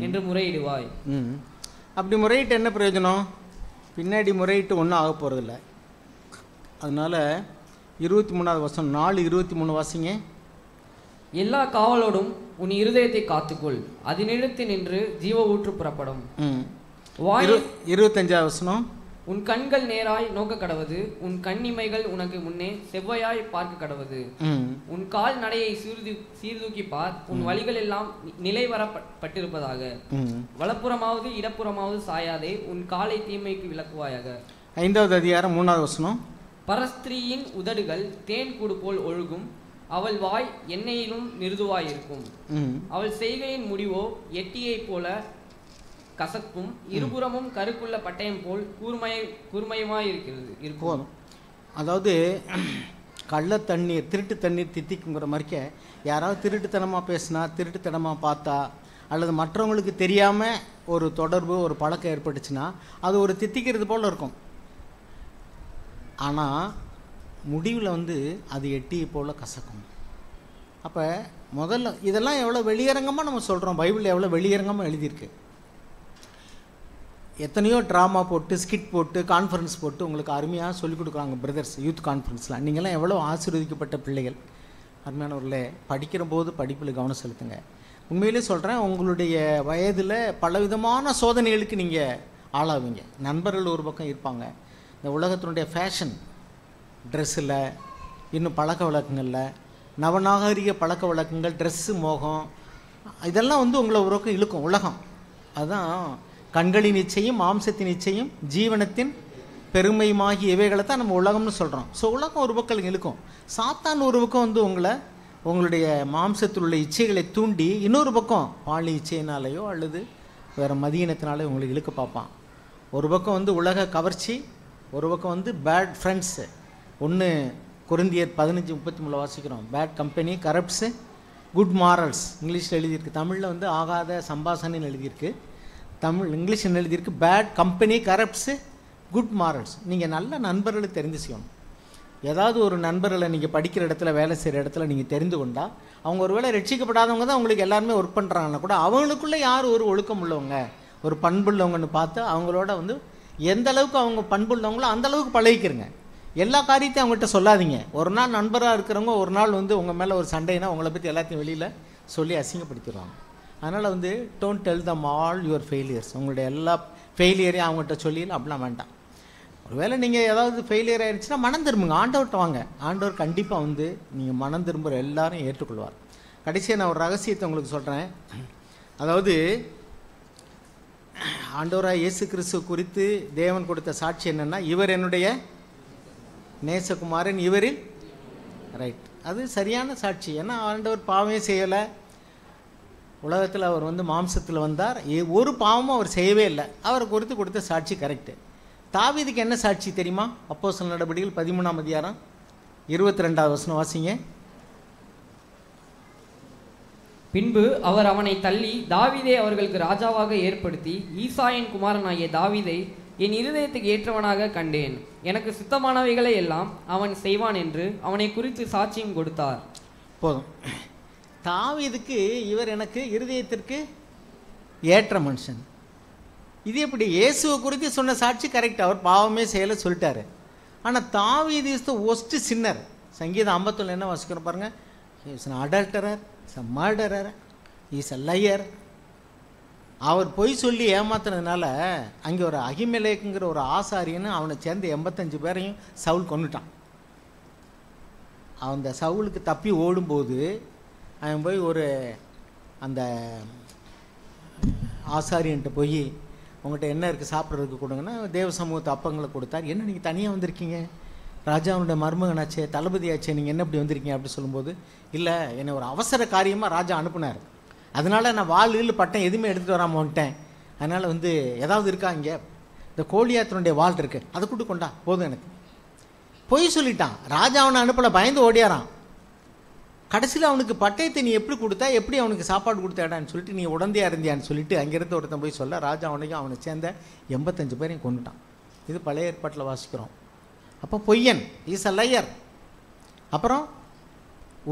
என்று முறையிடுவாய். அப்படி முறையிட்டு என்ன பிரயோஜனம்? பின்னாடி முறையிட்டு ஒன்றும் ஆக போகிறதில்ல. அதனால 23வது வசனம் 4:23 வாசிங்க. எல்லா காவலோடும் உன் இருதயத்தை காத்துக்கொள், அதனிடத்து நின்று ஜீவ ஊற்று புறப்படும். 25வது வசனம். உன் கண்கள் நேராய் நோக்க கடவது, உன் கண்ணிமைகள் உனக்கு முன்னே செவ்வையாய் பார்க்க கடவது. உன் கால் நடையை சீர்தூக்கி பார், உன் வழிகள் எல்லாம் நிலைவரப்பட்டிருப்பதாக. வலப்புறமாவது இடப்புறமாவது சாயாதே, உன் காலை தீமைக்கு விலக்குவாயாக. 5வது அதிகாரம் 3வது வசனம். பரஸ்திரீயின் உதடுகள் தேன் கூடு போல் ஒழுகும், அவள் வாய் எண்ணெயிலும் மிருதுவாயிருக்கும். அவள் செய்கையின் முடிவோ எட்டியை போல கசக்கும், இருபுறமும் கருக்குள்ள பட்டயம் போல் கூர்மையுமாயிருக்கிறது. போதும். அதாவது கள்ள தண்ணீர் திருட்டு தண்ணீர் தித்திக்குங்கிற மாதிரிக்க, யாராவது திருட்டுத்தனமாக பேசினா, திருட்டுத்தனமாக பார்த்தா, அல்லது மற்றவங்களுக்கு தெரியாமல் ஒரு தொடர்பு ஒரு பழக்கம் ஏற்பட்டுச்சுன்னா அது ஒரு தித்திக்கிறது போல் இருக்கும். ஆனால் முடிவில் வந்து அது எட்டியை போல் கசக்கும். அப்போ முதல்ல இதெல்லாம் எவ்வளோ வெளியரங்கமாக நம்ம சொல்கிறோம், பைபிளில் எவ்வளோ வெளியரங்கமாக எழுதியிருக்கு. எத்தனையோ ட்ராமா போட்டு, ஸ்கிட் போட்டு, கான்ஃபரன்ஸ் போட்டு உங்களுக்கு அருமையாக சொல்லிக் கொடுக்குறாங்க பிரதர்ஸ், யூத் கான்ஃபரன்ஸ்லாம். நீங்கள்லாம் எவ்வளோ ஆசீர்வதிக்கப்பட்ட பிள்ளைகள். அருமையானவர்களே, படிக்கிற போது படிப்பில் கவனம் செலுத்துங்க. உண்மையிலே சொல்கிறேன், உங்களுடைய வயதில் பலவிதமான சோதனைகளுக்கு நீங்கள் ஆளாவீங்க. நண்பர்கள் ஒரு பக்கம் இருப்பாங்க, இந்த உலகத்தினுடைய ஃபேஷன் ட்ரெஸ்ஸில், இன்னும் பழக்க வழக்கங்களில், நவநாகரிக பழக்க வழக்கங்கள், ட்ரெஸ்ஸு மோகம், இதெல்லாம் வந்து உங்களை ஒரு பக்கம் இழுக்கும் உலகம். அதுதான் கண்களின் இச்சையும் மாம்சத்தின் இச்சையும் ஜீவனத்தின் பெருமையுமாகி இவைகளை தான் நம்ம உலகம்னு சொல்கிறோம். ஸோ உலகம் ஒரு பக்கம் இழுக்கும், சாத்தான் ஒரு பக்கம் வந்து உங்களை உங்களுடைய மாம்சத்தில் உள்ள இச்சைகளை தூண்டி இன்னொரு பக்கம் பாலி இச்சையினாலேயோ அல்லது வேறு மதியினத்தினாலே உங்களுக்கு இழுக்க பார்ப்பான். ஒரு பக்கம் வந்து உலக கவர்ச்சி, ஒரு பக்கம் வந்து பேட் ஃப்ரெண்ட்ஸு. 1 கொரிந்தியர் 15:33 வாசிக்கிறோம். Bad company corrupts good morals. இங்கிலீஷில் எழுதியிருக்கு, தமிழில் வந்து ஆகாத சம்பாசனைன்னு எழுதியிருக்கு. இங்கிலீஷ் என்ன எழுதியிருக்கு? Bad company corrupts good morals. நீங்கள் நல்ல நண்பர்களை தெரிந்து செய்யணும். ஏதாவது ஒரு நண்பர்களை நீங்கள் படிக்கிற இடத்துல, வேலை செய்கிற இடத்துல நீங்கள் தெரிந்து கொண்டால், அவங்க ஒரு வேளை ரட்சிக்கப்படாதவங்க தான் உங்களுக்கு எல்லாருமே ஒர்க் பண்ணுறாங்கன்னா கூட அவங்களுக்குள்ளே யார் ஒரு ஒழுக்கம் உள்ளவங்க, ஒரு பண்புள்ளவங்கன்னு பார்த்து அவங்களோட வந்து எந்த அளவுக்கு அவங்க பண்புள்ளவங்களோ அந்த அளவுக்கு பழகிக்கிறங்க. எல்லா காரியத்தையும் அவங்கள்ட்ட சொல்லாதீங்க. ஒரு நாள் நண்பராக இருக்கிறவங்க ஒரு நாள் வந்து உங்கள் மேலே ஒரு சண்டைனா உங்களை பற்றி எல்லாத்தையும் வெளியில் சொல்லி அசிங்கப்படுத்திடுவாங்க. அதனால் வந்து don't tell them all your failures. உங்களுடைய எல்லா ஃபெயிலியரையும் அவங்கள்ட்ட சொல்லிடலாம், அப்படிலாம் வேண்டாம். ஒருவேளை நீங்கள் ஏதாவது ஃபெயிலியர் ஆகிடுச்சுன்னா மனம் திரும்புங்க, ஆண்டவர்கிட்ட வாங்க. ஆண்டவர் கண்டிப்பாக வந்து நீங்கள் மனம் திரும்புகிற எல்லாரும் ஏற்றுக்கொள்வார். கடைசியாக நான் ஒரு ரகசியத்தை உங்களுக்கு சொல்கிறேன். அதாவது ஆண்டவராக இயேசு கிறிஸ்து குறித்து தேவன் கொடுத்த சாட்சி என்னென்னா, இவர் என்னுடைய நேசகுமாரன், இவரில் ரைட். அது சரியான சாட்சி. ஏன்னா ஆண்டவர் பாவமே செய்யலை. உலகத்தில் அவர் வந்து மாம்சத்தில் வந்தார், ஒரு பாவமும் அவர் செய்யவே இல்லை. அவரை குறித்து கொடுத்த சாட்சி கரெக்டு. தாவீதுக்கு என்ன சாட்சி தெரியுமா? அப்போஸ்தலர் நடபடிகள் 13ஆம் அதிகாரம் 22வது வசனம் வாசிங்க. பின்பு அவர் அவனை தள்ளி தாவீதை அவர்களுக்கு ராஜாவாக ஏற்படுத்தி, ஈசாயின் குமாரனாகிய தாவீதை என் இருதயத்துக்கு ஏற்றவனாக கண்டேன், எனக்கு சுத்தமானவைகளை எல்லாம் அவன் செய்வான் என்று அவனை குறித்து சாட்சியும் கொடுத்தார். போதும். தாவீதுக்கு இவர் எனக்கு இருதயத்திற்கு ஏற்ற மனுஷன். இது எப்படி? இயேசுவை குறித்து சொன்ன சாட்சி கரெக்ட், அவர் பாவமே செய்யலை சொல்லிட்டாரு. ஆனால் தாவீது இஸ் த ஒஸ்ட் சின்னர். சங்கீதம் 51 என்ன வாசிக்கிறோம் பாருங்க. Is an adulterer, is a murderer, is a liar. அவர் பொய் சொல்லி ஏமாத்துனதுனால அங்கே ஒரு அகிமெலேக்குங்கிற ஒரு ஆசாரியன்னு அவனை சேர்ந்த 85 பேரையும் சவுல் கொன்னுட்டான். அந்த சவுலுக்கு தப்பி ஓடும்போது அவன் போய் ஒரு அந்த ஆசாரியன்ட்ட போய், உங்கள்கிட்ட என்ன இருக்குது சாப்பிட்றதுக்கு கொடுங்கன்னா, தேவ சமூகத்தை அப்பங்களை கொடுத்தார். என்ன நீங்கள் தனியாக வந்திருக்கீங்க, ராஜாவுடைய மருமகனாச்சே, தளபதியாச்சே, நீங்கள் என்ன இப்படி வந்திருக்கீங்க அப்படி சொல்லும்போது, இல்லை என்னை ஒரு அவசர காரியமாக ராஜா அனுப்புனார், அதனால் நான் வாள் பட்டம் எதுவுமே எடுத்துகிட்டு வராமல் வந்துட்டேன். அதனால் வந்து ஏதாவது இருக்கா, இங்கே இந்த கோலியாத்தினுடைய வாள் இருக்குது, அதை கூட்டு கொண்டா போதும் எனக்கு. பொய் சொல்லிட்டான். ராஜா அவனை அனுப்பலை, பயந்து ஓடியாரான். கடைசியில் அவனுக்கு பட்டயத்தை நீ எப்படி கொடுத்தா, எப்படி அவனுக்கு சாப்பாடு கொடுத்தாடான்னு சொல்லிட்டு, நீ உடந்தையா இருந்தியான்னு சொல்லிட்டு அங்கேருந்து ஒருத்தன் போய் சொல்ல, ராஜா அவனையும் அவனை சேர்ந்த 85 பேரையும் கொண்டுட்டான். இது பழைய ஏற்பாட்டில் வாசிக்கிறோம். அப்போ பொய்யன், இஸ் அ லையர். அப்புறம்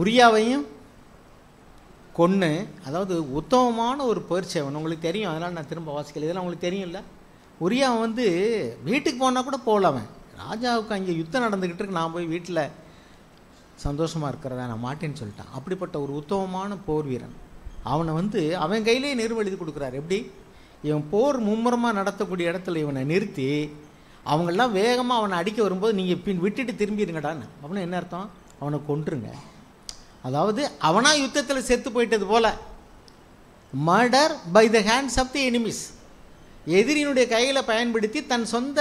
உரியாவையும் கொன்று, அதாவது உத்தமமான ஒரு பேர்ச்சவன். உங்களுக்கு தெரியும், அதனால் நான் திரும்ப வாசிக்கல, இதெல்லாம் உங்களுக்கு தெரியும்ல. உரியாவை வந்து வீட்டுக்கு போனால் கூட போகல. அவன் ராஜாவுக்கு அங்கே யுத்தம் நடந்துக்கிட்டு இருக்கு, நான் போய் வீட்டில் சந்தோஷமாக இருக்கிறதா நான் மாட்டேன்னு சொல்லிட்டான். அப்படிப்பட்ட ஒரு உத்தமமான போர் வீரன். அவனை வந்து அவன் கையிலே நிறுவ எழுதி கொடுக்குறாரு. எப்படி? இவன் போர் மும்முரமாக நடத்தக்கூடிய இடத்துல இவனை நிறுத்தி அவங்கெல்லாம் வேகமாக அவனை அடிக்க வரும்போது நீங்கள் விட்டுட்டு திரும்பிடுங்கடான்னு. அவனை என்ன அர்த்தம்? அவனை கொன்றுங்க. அதாவது அவனா யுத்தத்தில் செத்து போயிட்டது போல, murder by the hands of the enemies. எதிரியினுடைய கையில் பயன்படுத்தி தன் சொந்த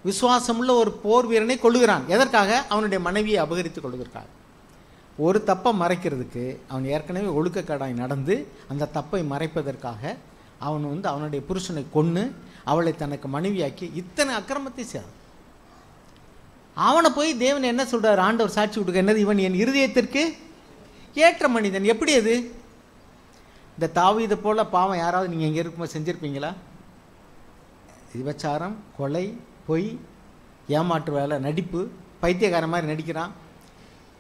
விசுவாசமுள்ள ஒரு போர் வீரனை கொள்ளுகிறான். எதற்காக? அவனுடைய மனைவியை அபகரித்து கொள்வதற்காக. ஒரு தப்பை மறைக்கிறதுக்கு, அவன் ஏற்கனவே ஒழுக்கக்கடாய் நடந்து அந்த தப்பை மறைப்பதற்காக அவன் வந்து அவனுடைய புருஷனை கொன்று அவளை தனக்கு மனைவியாக்கி இத்தனை அக்கிரமத்தை செய்தான். அவனை போய் தேவன் என்ன சொல்கிறார்? ஆண்டவர் சாட்சி கொடுக்க, என்னது? இவன் என் இருதயத்திற்கு ஏற்ற மனிதன். எப்படி அது? இந்த தாவீதை போல பாவம் யாராவது நீங்கள் இங்கே இருக்கும்போது செஞ்சுருப்பீங்களா? விபச்சாரம், கொலை, பொய், ஏமாற்று வேலை, நடிப்பு, பைத்தியக்கார மாதிரி நடிக்கிறான்.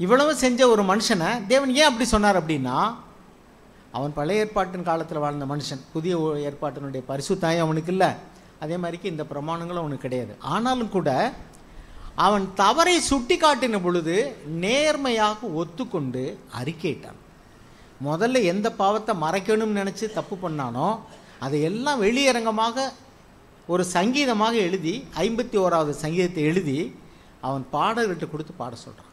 இவ்வளவு செஞ்ச ஒரு மனுஷனை தேவன் ஏன் அப்படி சொன்னார் அப்படின்னா, அவன் பழைய ஏற்பாட்டின் காலத்தில் வாழ்ந்த மனுஷன். புதிய ஏற்பாட்டினுடைய பரிசுத்தாயம் அவனுக்கு இல்லை, அதே மாதிரிக்கு இந்த பிரமாணங்களும் அவனுக்கு கிடையாது. ஆனாலும் கூட அவன் தவறை சுட்டி காட்டின பொழுது நேர்மையாக ஒத்துக்கொண்டு அறிக்கையிட்டான். முதல்ல எந்த பாவத்தை மறைக்கணும்னு நினச்சி தப்பு பண்ணானோ அதையெல்லாம் வெளியரங்கமாக ஒரு சங்கீதமாக எழுதி 51வது சங்கீதத்தை எழுதி அவன் பாடல்கிட்ட கொடுத்து பாட சொல்கிறான்.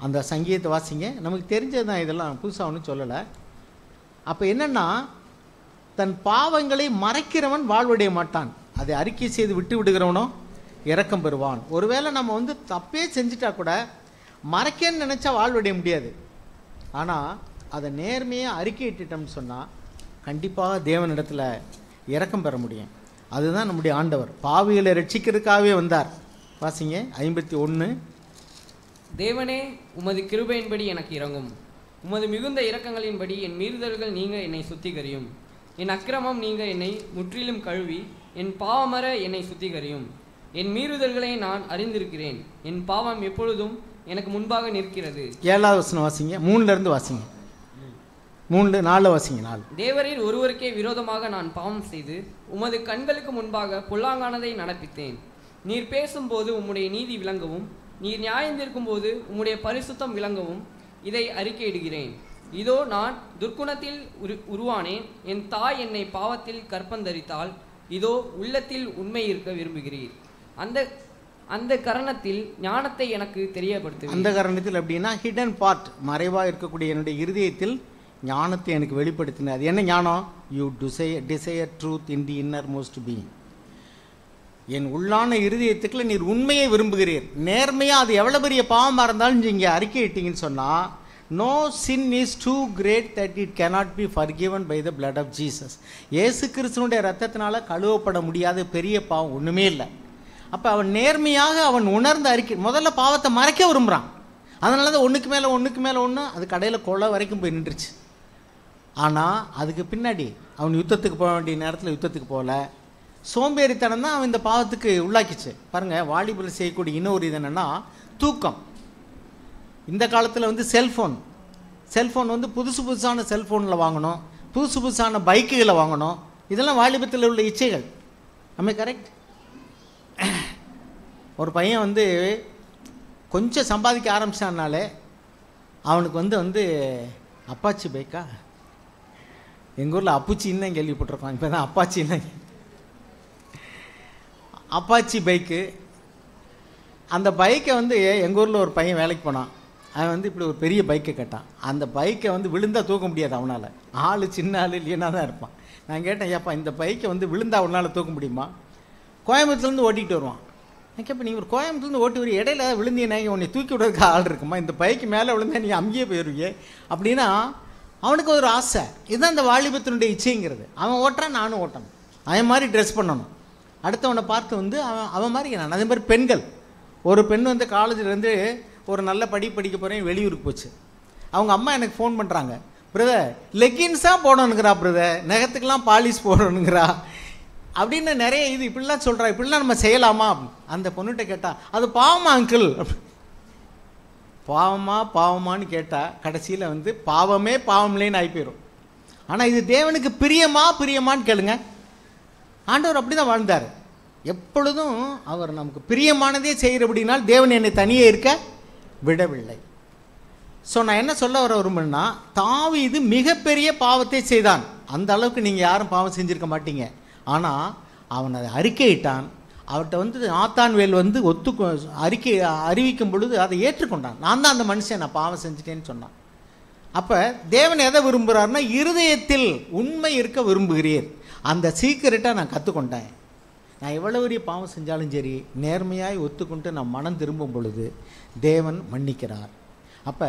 அந்த சங்கீதத்தை வாசிங்க, நமக்கு தெரிஞ்சது தான், இதெல்லாம் புதுசாக ஒன்றும் சொல்லலை. அப்போ என்னென்னா, தன் பாவங்களை மறைக்கிறவன் வாழ்வடைய மாட்டான், அதை அறிக்கை செய்து விட்டு விடுகிறவனோ இரக்கம் பெறுவான். ஒருவேளை நம்ம வந்து தப்பே செஞ்சுட்டா கூட மறைக்கன்னு நினச்சா வாழ்வடைய முடியாது. ஆனால் அதை நேர்மையாக அறிக்கையிட்டோம்னு சொன்னால் கண்டிப்பாக தேவனிடத்தில் இரக்கம் பெற முடியும். அதுதான் நம்முடைய ஆண்டவர் பாவிகளை ரட்சிக்கிறதுக்காகவே வந்தார். வாசிங்க 51. தேவனே, உமது கிருபையின்படி எனக்கு இரங்கும். உமது மிகுந்த இரக்கங்களின்படி என் மீறுதல்கள் நீங்க என்னை சுத்திகரியும். என் அக்கிரமம் நீங்க என்னை முற்றிலும் கழுவி என் பாவமர என்னை சுத்திகரியும். என் மீறுதல்களை நான் அறிந்திருக்கிறேன். என் பாவம் எப்பொழுதும் எனக்கு முன்பாக நிற்கிறது. 7வது வசனம் வாசிங்க. 3லேருந்து வாசிங்க. 3 4 வாசிங்க. 4. தேவரீர் ஒருவருக்கே விரோதமாக நான் பாவம் செய்து உமது கண்களுக்கு முன்பாக பொல்லாங்கானதை நடப்பித்தேன். நீர் பேசும்போது உம்முடைய நீதி விளங்கவும், நீர் நியாயந்திருக்கும் போது உம்முடைய பரிசுத்தம் விளங்கவும் இதை அறிக்கையிடுகிறேன். இதோ நான் துர்க்குணத்தில் உருவானேன். என் தாய் என்னை பாவத்தில் கற்பந்தரித்தால், இதோ உள்ளத்தில் உண்மை இருக்க விரும்புகிறீர். அந்த கரணத்தில் ஞானத்தை எனக்கு தெரியப்படுத்து. அந்த கரணத்தில் அப்படின்னா ஹிடன் பார்ட், மறைவாக இருக்கக்கூடிய என்னுடைய இருதயத்தில் ஞானத்தை எனக்கு வெளிப்படுத்தின. அது என்ன ஞானம்? You desire truth in the innermost being. என் உள்ளான இருதயத்துக்குள்ள நீர் உண்மையை விரும்புகிறீர். நேர்மையாக அது எவ்வளோ பெரிய பாவமாக இருந்தாலும் நீங்கள் அறிக்கையிட்டீங்கன்னு சொன்னால், no sin is too great that it cannot be forgiven by the blood of Jesus. இயேசு கிறிஸ்துனுடைய ரத்தத்தினால கழுவப்பட முடியாத பெரிய பாவம் ஒன்றுமே இல்லை. அப்போ அவன் நேர்மையாக அவன் உணர்ந்த அறிக்கை, முதல்ல பாவத்தை மறைக்க விரும்புகிறான். அதனால தான் ஒன்றுக்கு மேலே ஒன்று அது கடையில் கொலை வரைக்கும் போய் நின்றுச்சு. ஆனால் அதுக்கு பின்னாடி அவன் யுத்தத்துக்கு போக வேண்டிய நேரத்தில் யுத்தத்துக்கு போகல. சோம்பேறித்தனம் தான் அவன் இந்த பாவத்துக்கு உள்ளாக்கிச்சு. பாருங்கள், வாலிபல் செய்யக்கூடிய இன்னொரு இது என்னென்னா தூக்கம். இந்த காலத்தில் செல்ஃபோன் புதுசான செல்ஃபோனில் வாங்கணும், புதுசான பைக்குகளை வாங்கணும். இதெல்லாம் வாலிபத்தில் உள்ள இச்சைகள். நம்ம கரெக்ட். ஒரு பையன் கொஞ்சம் சம்பாதிக்க ஆரம்பிச்சானாலே அவனுக்கு அப்பாச்சி பைக்கா, எங்கள் ஊரில் அப்புச்சின்னு தான் கேள்விப்பட்டிருக்கோம். இப்போ தான் அப்பாச்சின்னு. Apache bike. அந்த பைக்கை எங்கள் ஊரில் ஒரு பையன் வேலைக்கு போனான். அவன் இப்படி ஒரு பெரிய பைக்கை கேட்டான். அந்த பைக்கை விழுந்தால் தூக்க முடியாது அவனால். ஆள் சின்ன ஆள் இல்லைன்னா தான் இருப்பான். நான் கேட்டேன், ஏப்பா இந்த பைக்கை விழுந்தா அவனால் தூக்க முடியுமா? கோயம்புத்தூர்லேருந்து ஓட்டிகிட்டு வருவான். எனக்கு இப்போ நீங்கள் ஒரு கோயம்புத்தூர்லேருந்து ஓட்டி ஒரு இடையில விழுந்தீங்கன்னா உன்னை தூக்கி விடுறதுக்கு ஆள் இருக்குமா? இந்த பைக்கு மேலே விழுந்தா நீ அங்கேயே போயிடுவீங்க அப்படின்னா அவனுக்கு ஒரு ஆசை. இதுதான் இந்த வாலிபத்தினுடைய இச்சைங்கிறது. அவன் ஓட்டுறான், நானும் ஓட்டணும். அவன் மாதிரி ட்ரெஸ் பண்ணணும். அடுத்தவனை பார்த்து அவன் மாதிரி நான். அதே மாதிரி பெண்கள், ஒரு பெண் காலேஜிலேருந்து ஒரு நல்ல படிக்க போகிறேன், வெளியூருக்கு போச்சு. அவங்க அம்மா எனக்கு ஃபோன் பண்ணுறாங்க, பிரதர் லெக்கின்ஸாக போடணுங்கிறா, பிரதர் நகத்துக்கெல்லாம் பாலிஷ் போடணுங்கிறா அப்படின்னு நிறைய இது இப்படிலாம் சொல்கிறா. இப்படிலாம் நம்ம செய்யலாமா? அந்த பொண்ணுகிட்ட கேட்டால் அது பாவமா அங்கிள்? பாவமான்னு கேட்டால் கடைசியில் பாவமே பாவம்லேன்னு ஆகி போயிடும். ஆனால் இது தேவனுக்கு பிரியமான்னு கேளுங்க. ஆண்டவர் அப்படி தான் வாழ்ந்தார். எப்பொழுதும் அவர் நமக்கு பிரியமானதே செய்கிறபடினால் தேவன் என்னை தனியே இருக்க விடவில்லை. ஸோ நான் என்ன சொல்ல விரும்புன்னா, தாவீது மிகப்பெரிய பாவத்தை செய்தான். அந்த அளவுக்கு நீங்கள் யாரும் பாவம் செஞ்சுருக்க மாட்டீங்க. ஆனால் அவன் அதை அறிக்கையிட்டான். அவர்கிட்ட நாத்தான்வேல் அறிவிக்கும் பொழுது அதை ஏற்றுக்கொண்டான். நான் தான் அந்த மனுஷன், நான் பாவம் செஞ்சுட்டேன்னு சொன்னான். அப்போ தேவன் எதை விரும்புகிறாருன்னா, இருதயத்தில் உண்மை இருக்க விரும்புகிறீர். அந்த சீக்கிரட்டை நான் கற்றுக்கொண்டேன். நான் எவ்வளோ பெரிய பாவம் செஞ்சாலும் சரி, நேர்மையாய் ஒத்துக்கொண்டு நான் மனம் திரும்பும் பொழுது தேவன் மன்னிக்கிறார். அப்போ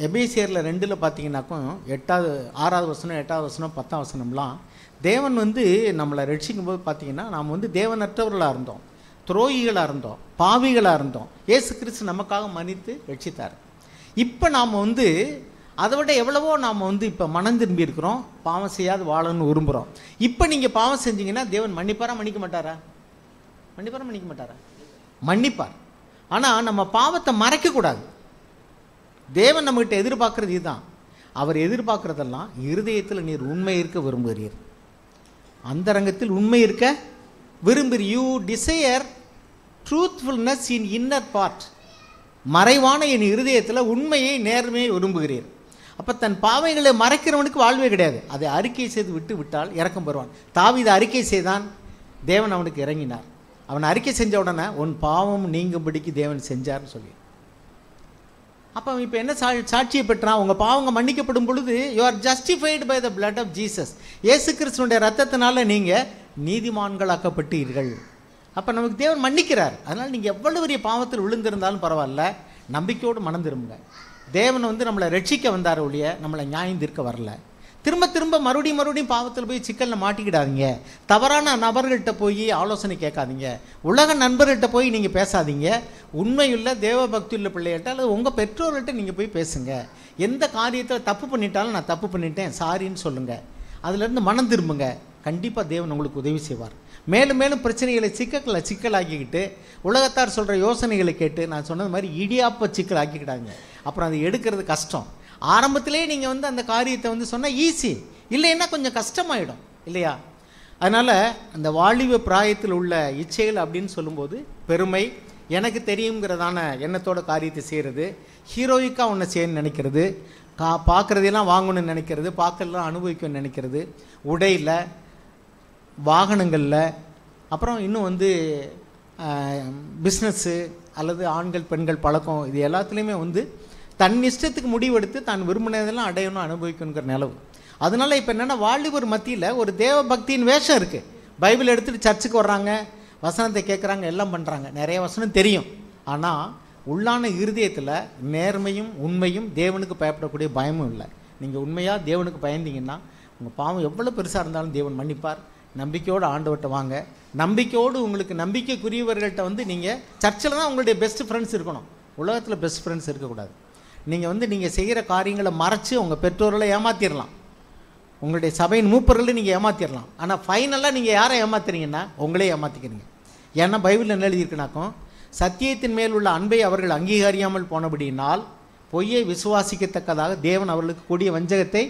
எபேசியரில் 2 பார்த்தீங்கன்னாக்கும் 6வது வசனம் 8வது வசனம் 10ஆம் வசனம்லாம் தேவன் நம்மளை ரட்சிக்கும் போது பார்த்தீங்கன்னா நாம் தேவனற்றவர்களாக இருந்தோம், துரோகிகளாக இருந்தோம், பாவிகளாக இருந்தோம். இயேசு கிறிஸ்து நமக்காக மன்னித்து ரட்சித்தார். இப்போ நாம் அதை விட எவ்வளவோ நாம் இப்போ மனம் திரும்பி இருக்கிறோம், பாவம் செய்யாது வாழணும்னு விரும்புகிறோம். இப்போ நீங்கள் பாவம் செஞ்சீங்கன்னா தேவன் மன்னிப்பாரா மன்னிக்க மாட்டாரா? மன்னிப்பார். ஆனால் நம்ம பாவத்தை மறைக்கக்கூடாது. தேவன் நம்மகிட்ட எதிர்பார்க்குறது இதுதான். அவர் எதிர்பார்க்குறதெல்லாம் இருதயத்தில் நீர் உண்மை இருக்க விரும்புகிறீர், அந்தரங்கத்தில் உண்மை இருக்க விரும்புகிறீர். You desire truthfulness in inner part. மறைவான என் இருதயத்தில் உண்மையை நேர்மையை விரும்புகிறீர். அப்போ தன் பாவைகளை மறைக்கிறவனுக்கு வாழ்வே கிடையாது. அதை அறிக்கை செய்து விட்டால் இறக்கம் பெறுவான். தாவீது அறிக்கை செய்தான், தேவன் அவனுக்கு இறங்கினார். அவன் அறிக்கை செஞ்ச உடனே உன் பாவம் நீங்கும்படிக்கு தேவன் செஞ்சார்னு சொல்லி. அப்போ இப்போ என்ன சாட்சியை பெற்றான்? உங்கள் பாவங்க மன்னிக்கப்படும் பொழுது you are justified by the blood of Jesus. இயேசு கிறிஸ்துனுடைய ரத்தத்தினால நீங்கள் நீதிமான்களாக்கப்பட்டீர்கள். அப்போ நமக்கு தேவன் மன்னிக்கிறார். அதனால் நீங்கள் எவ்வளவு பெரிய பாவத்தில் விழுந்திருந்தாலும் பரவாயில்ல, நம்பிக்கையோடு மனம் திரும்புங்க. தேவன் வந்து நம்மளை ரட்சிக்க வந்தார் ஒழிய நம்மளை நியாயம் தீர்க்க வரல. திரும்ப திரும்ப மறுபடியும் பாவத்தில் போய் சிக்கலில் மாட்டிக்கிடாதீங்க. தவறான நபர்கள்ட்ட போய் ஆலோசனை கேட்காதீங்க. உலக நண்பர்கள்ட்ட போய் நீங்கள் பேசாதீங்க. உண்மையுள்ள தேவ பக்தியுள்ள பிள்ளைகள்ட்ட அல்லது உங்கள் பெற்றோர்கள்ட்ட நீங்கள் போய் பேசுங்க. எந்த காரியத்தில் தப்பு பண்ணிட்டாலும் நான் தப்பு பண்ணிட்டேன் சாரின்னு சொல்லுங்கள். அதிலேருந்து மனம் திரும்புங்க. கண்டிப்பாக தேவன் உங்களுக்கு உதவி செய்வார். மேலும் மேலும் பிரச்சனைகளை சிக்கலாக்கிக்கிட்டு உலகத்தார் சொல்கிற யோசனைகளை கேட்டு நான் சொன்னது மாதிரி இடியாப்ப சிக்கல் ஆக்கிக்கிட்டாங்க. அப்புறம் அதை எடுக்கிறது கஷ்டம். ஆரம்பத்திலே நீங்கள் வந்து அந்த காரியத்தை வந்து சொன்னால் ஈஸி, இல்லைன்னா கொஞ்சம் கஷ்டமாயிடும் இல்லையா? அதனால் அந்த வாலிப பிராயத்தில் உள்ள இச்சைகள் அப்படின்னு சொல்லும்போது பெருமை, எனக்கு தெரியுங்கிறதான எண்ணத்தோட காரியத்தை செய்கிறது, ஹீரோயிக்காக ஒன்று செய்யணும்னு நினைக்கிறது, பார்க்குறதெல்லாம் வாங்கணும்னு நினைக்கிறது, பார்க்கலாம் அனுபவிக்கணும்னு நினைக்கிறது, உடையில், வாகனங்களில், அப்புறம் இன்னும் வந்து பிஸ்னஸ்ஸு அல்லது ஆண்கள் பெண்கள் பழக்கம், இது எல்லாத்துலேயுமே வந்து தன் இஷ்டத்துக்கு முடிவெடுத்து தான் விரும்பினதெல்லாம் அடையணும் அனுபவிக்கணுங்கிற நிலவு. அதனால் இப்போ என்னென்னா வாலிபர் மத்தியில் ஒரு தேவ பக்தியின் வேஷம் இருக்குது. பைபிள் எடுத்துகிட்டு சர்ச்சுக்கு வர்றாங்க, வசனத்தை கேட்குறாங்க, எல்லாம் பண்ணுறாங்க, நிறைய வசனம் தெரியும். ஆனால் உள்ளான இருதயத்தில் நேர்மையும் உண்மையும் தேவனுக்கு பயப்படக்கூடிய பயமும் இல்லை. நீங்கள் உண்மையாக தேவனுக்கு பயந்தீங்கன்னா உங்கள் பாவம் எவ்வளோ பெருசாக இருந்தாலும் தேவன் மன்னிப்பார். நம்பிக்கையோடு ஆண்டவர்கிட்ட வாங்க. நம்பிக்கையோடு உங்களுக்கு நம்பிக்கைக்குரியவர்கள்ட்ட வந்து நீங்கள் சர்ச்சில் தான் உங்களுடைய பெஸ்ட் ஃப்ரெண்ட்ஸ் இருக்கணும். உலகத்தில் பெஸ்ட் ஃப்ரெண்ட்ஸ் இருக்கக்கூடாது. நீங்கள் வந்து நீங்கள் செய்கிற காரியங்களை மறைச்சி உங்கள் பெற்றோர்களை ஏமாற்றிடலாம், உங்களுடைய சபையின் மூப்பர்களை நீங்கள் ஏமாற்றிடலாம். ஆனால் ஃபைனலாக நீங்கள் யாரை ஏமாத்துறீங்கன்னா உங்களே ஏமாற்றிக்கிறீங்க. ஏன்னா பைபிளில் என்ன எழுதியிருக்குனாக்கும், சத்தியத்தின் மேல் உள்ள அன்பை அவர்கள் அங்கீகரியாமல் போனபடியினால் பொய்யை விசுவாசிக்கத்தக்கதாக தேவன் அவர்களுக்கு கூடிய வஞ்சகத்தை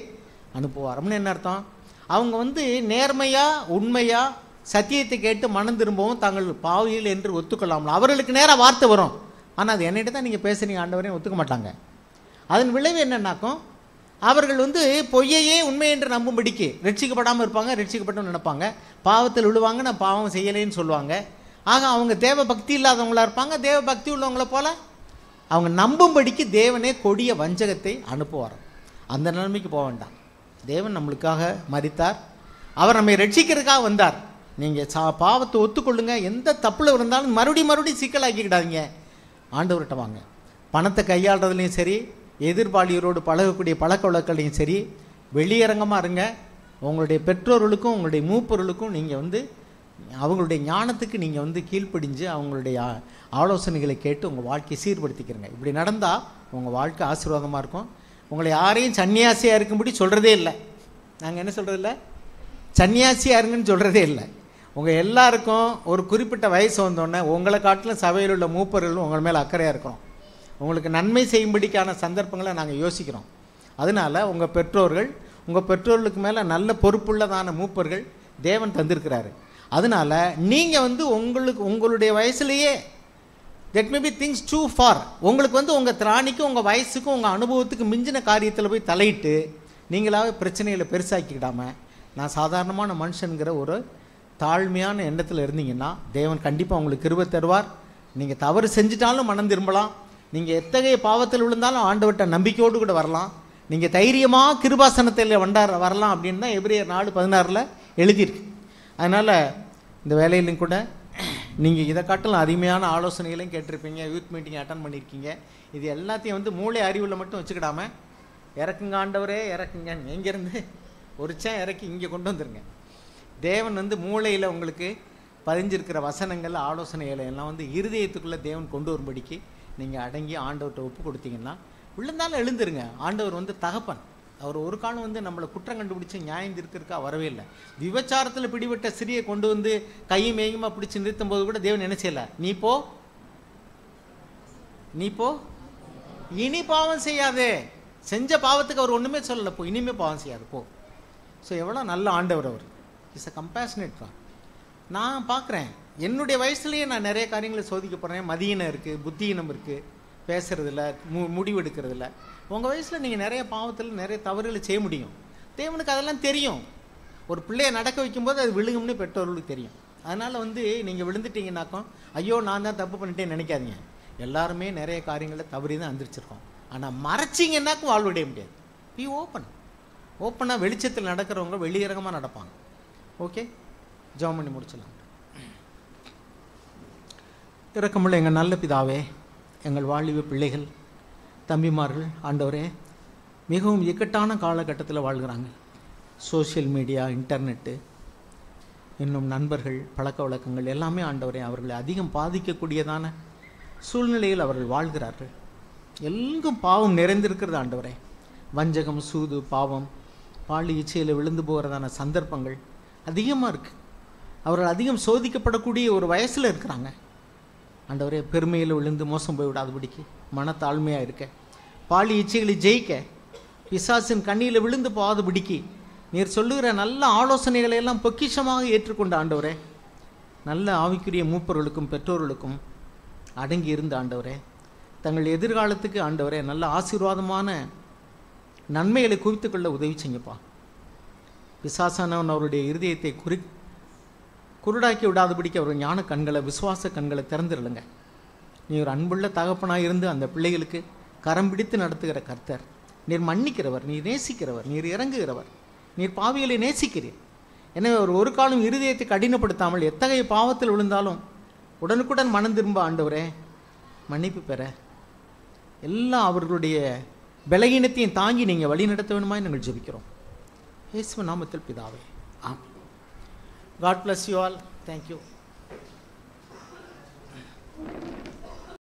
அனுப்புவார். அப்படின்னு என்ன அர்த்தம்? அவங்க வந்து நேர்மையாக உண்மையாக சத்தியத்தை கேட்டு மனம் திரும்பவும் தாங்கள் பாவிகள் என்று ஒத்துக்கொள்ளாமல் அவர்களுக்கு நேராக வார்த்தை வரும். ஆனால் அது என்னிட்ட தான் நீங்கள் பேசுகிறீங்க ஆண்டவரையும் ஒத்துக்க மாட்டாங்க. அதன் விளைவு என்னன்னாக்கும், அவர்கள் வந்து பொய்யையே உண்மை என்று நம்பும்படிக்கு ரட்சிக்கப்படாமல் இருப்பாங்க, ரட்சிக்கப்பட்டோன்னு நினைப்பாங்க, பாவத்தில் விழுவாங்க, நான் பாவம் செய்யலைன்னு சொல்லுவாங்க. ஆக அவங்க தேவ பக்தி இல்லாதவங்களாக இருப்பாங்க. தேவ பக்தி உள்ளவங்கள போல் அவங்க நம்பும்படிக்கு தேவனே கொடிய வஞ்சகத்தை அனுப்புவார். அந்த நிலைமைக்கு போக வேண்டாம். தேவன் நம்மளுக்காக மரித்தார், அவர் நம்மை ரட்சிக்கிறதுக்காக வந்தார். நீங்கள் பாவத்தை ஒத்துக்கொள்ளுங்க. எந்த தப்பில் இருந்தாலும் மறுபடியும் சிக்கலாக்கிக்கிடாதீங்க. ஆண்டவர்கிட்ட வாங்க. பணத்தை கையாளுறதுலையும் சரி, எதிர்பாலியரோடு பழகக்கூடிய பழக்க வழக்கங்களையும் சரி, வெளியரங்கமாக இருங்க. உங்களுடைய பெற்றோர்களுக்கும் உங்களுடைய மூப்பொருளுக்கும் நீங்கள் வந்து அவங்களுடைய ஞானத்துக்கு நீங்கள் வந்து கீழ்ப்படிஞ்சு அவங்களுடைய ஆலோசனைகளை கேட்டு உங்கள் வாழ்க்கையை சீர்படுத்திக்கிறங்க. இப்படி நடந்தால் உங்கள் வாழ்க்கை ஆசீர்வாதமாக இருக்கும். உங்களை யாரையும் சன்னியாசியாக இருக்கும்படி சொல்கிறதே இல்லை. நாங்கள் என்ன சொல்கிறதில்ல, சன்னியாசியாக இருங்கன்னு சொல்கிறதே இல்லை. உங்கள் எல்லாருக்கும் ஒரு குறிப்பிட்ட வயசு வந்தோடனே உங்களை காட்டிலும் சபையில் உள்ள மூப்பர்களும் உங்கள் மேலே அக்கறையாக இருக்கிறோம். உங்களுக்கு நன்மை செய்யும்படிக்கான சந்தர்ப்பங்களை நாங்கள் யோசிக்கிறோம். அதனால் உங்கள் பெற்றோர்களுக்கு மேலே நல்ல பொறுப்புள்ளதான மூப்பர்கள் தேவன் தந்திருக்கிறாரு. அதனால் நீங்கள் வந்து உங்களுடைய வயசுலேயே that may be things to for, உங்களுக்கு வந்து உங்கள் திராணிக்கும் உங்கள் வயசுக்கும் உங்கள் அனுபவத்துக்கு மிஞ்சின காரியத்தில் போய் தலையிட்டு நீங்களாவே பிரச்சனைகளை பெருசாக்கிக்கிடாமல் நான் சாதாரணமான மனுஷனுங்கிற ஒரு தாழ்மையான எண்ணத்தில் இருந்தீங்கன்னா தேவன் கண்டிப்பாக உங்களுக்கு கிருபை தருவார். நீங்கள் தவறு செஞ்சிட்டாலும் மனம் திரும்பலாம். நீங்கள் எத்தகைய பாவத்தில் விழுந்தாலும் ஆண்டவர்கிட்ட நம்பிக்கையோடு கூட வரலாம். நீங்கள் தைரியமாக கிருபாசனத்தில் வரலாம் அப்படின்னு தான் எபிரேயர் 4:16 எழுதியிருக்கு. அதனால் இந்த வேலையிலும் கூட நீங்கள் இதை காட்டிலும் அருமையான ஆலோசனைகளையும் கேட்டிருப்பீங்க, யூத் மீட்டிங் அட்டன் பண்ணியிருக்கீங்க. இது எல்லாத்தையும் வந்து மூளை அறிவில் மட்டும் வச்சுக்கிடாமல் இறக்குங்க ஆண்டவரே இறக்குங்க, எங்கேருந்து ஒருச்சேன் இறக்கி இங்கே கொண்டு வந்துருங்க. தேவன் வந்து மூளையில் உங்களுக்கு பதிஞ்சிருக்கிற வசனங்கள் ஆலோசனைகளை எல்லாம் வந்து இருதயத்துக்குள்ளே தேவன் கொண்டு வரும்படிக்கு நீங்கள் அடங்கி ஆண்டவர்கிட்ட ஒப்பு கொடுத்தீங்கன்னா விழுந்தாலும் எழுந்துருங்க. ஆண்டவர் வந்து தகப்பன், அவர் ஒரு காலம் வந்து நம்மளை குற்றம் கண்டுபிடிச்சி நியாயம் தீர்க்கிறதுக்காக வரவே இல்லை. விபச்சாரத்தில் பிடிபட்ட சிறியை கொண்டு வந்து கையும் மேயுமா பிடிச்சி நிறுத்தும் போது கூட தேவன் என்ன செய்யலை, நீ போ இனி பாவம் செய்யாதே. செஞ்ச பாவத்துக்கு அவர் ஒன்றுமே சொல்லலை, போ இனிமே பாவம் செய்யாது போ. ஸோ எவ்வளோ நல்ல ஆண்டவர் அவர். Is a compassionate God. நான் பார்க்குறேன், என்னுடைய வயசுலேயே நான் நிறைய காரியங்களை சோதிக்கப்படுறேன். மதியினம் இருக்குது, புத்தியினம் இருக்குது, பேசுகிறதில்ல, முடிவெடுக்கிறதில்ல. உங்கள் வயசில் நீங்கள் நிறைய பாவத்தில் நிறைய தவறுகளை செய்ய முடியும். தேவனுக்கு அதெல்லாம் தெரியும். ஒரு பிள்ளையை நடக்க வைக்கும்போது அது விழுகும்னு பெற்றோர்களுக்கு தெரியும். அதனால் வந்து நீங்கள் விழுந்துட்டீங்கன்னாக்கும் ஐயோ நான் தான் தப்பு பண்ணிட்டேன்னு நினைக்காதீங்க. எல்லாருமே நிறைய காரியங்களை தவறி தான் அந்திரிச்சிருக்கோம். ஆனால் மறைச்சிங்கன்னாக்கும் வாழ்விட முடியாது. பி ஓப்பனாக வெளிச்சத்தில் நடக்கிறவங்க வெளியரங்கமாக நடப்பாங்க. ஓகே, ஜெபம் பண்ணி முடிச்சலாம். இரக்கமுள்ள எங்கள் நல்ல பிதாவே, எங்கள் வாலிப பிள்ளைகள் தம்பிமார்கள் ஆண்டவரே மிகவும் இக்கட்டான காலகட்டத்தில் வாழ்கிறாங்க. சோஷியல் மீடியா, இன்டர்நெட்டு, இன்னும் நண்பர்கள், பழக்க வழக்கங்கள் எல்லாமே ஆண்டவரே அவர்களை அதிகம் பாதிக்கக்கூடியதான சூழ்நிலையில் அவர்கள் வாழ்கிறார்கள். எங்கும் பாவம் நிறைந்திருக்கிறது ஆண்டவரே. வஞ்சகம், சூது, பாவம், பாலி இச்சையில் விழுந்து போகிறதான சந்தர்ப்பங்கள் அதிகமாக இருக்குது. அவர்கள் அதிகம் சோதிக்கப்படக்கூடிய ஒரு வயசில் இருக்கிறாங்க ஆண்டவரே. பெருமையில் விழுந்து மோசம் போய் விடாதபடிக்கு மனத்தாழ்மையாக இருக்க, பாலி இச்சைகளை ஜெயிக்க, பிசாசின் கண்ணியில் விழுந்து போகாதபடிக்கு நீர் சொல்லுகிற நல்ல ஆலோசனைகளை எல்லாம் பொக்கிஷமாக ஏற்றுக்கொண்ட ஆண்டவரே, நல்ல ஆவிக்குரிய மூப்பர்களுக்கும் பெற்றோர்களுக்கும் அடங்கி இருந்த ஆண்டவரே, தங்கள் எதிர்காலத்துக்கு ஆண்டவரே நல்ல ஆசீர்வாதமான நன்மைகளை குவித்துக்கொள்ள உதவி செய்யப்பா. பிசாசானவன் அவருடைய இருதயத்தை குருடாக்கி விடாதபடிக்கு அவர் ஞான கண்களை, விசுவாச கண்களை திறந்துருளுங்க. நீ ஒரு அன்புள்ள தகப்பனாக இருந்து அந்த பிள்ளைகளுக்கு கரம் பிடித்து நடத்துகிற கர்த்தர். நீர் மன்னிக்கிறவர், நீர் நேசிக்கிறவர், நீர் இறங்குகிறவர், நீர் பாவிகளை நேசிக்கிறீர். எனவே அவர் ஒரு காலம் இருதயத்தை கடினப்படுத்தாமல் எத்தகைய பாவத்தில் விழுந்தாலும் உடனுக்குடன் மனம் திரும்ப ஆண்டவரே மன்னிப்பு பெற எல்லா அவர்களுடைய பலகீனத்தையும் தாங்கி நீங்கள் வழி நடத்த வேணுமாய் நாங்கள் ஜெபிக்கிறோம். இயேசுவின் நாமத்தில் பிதாவே, ஆமென். God bless you all. Thank you.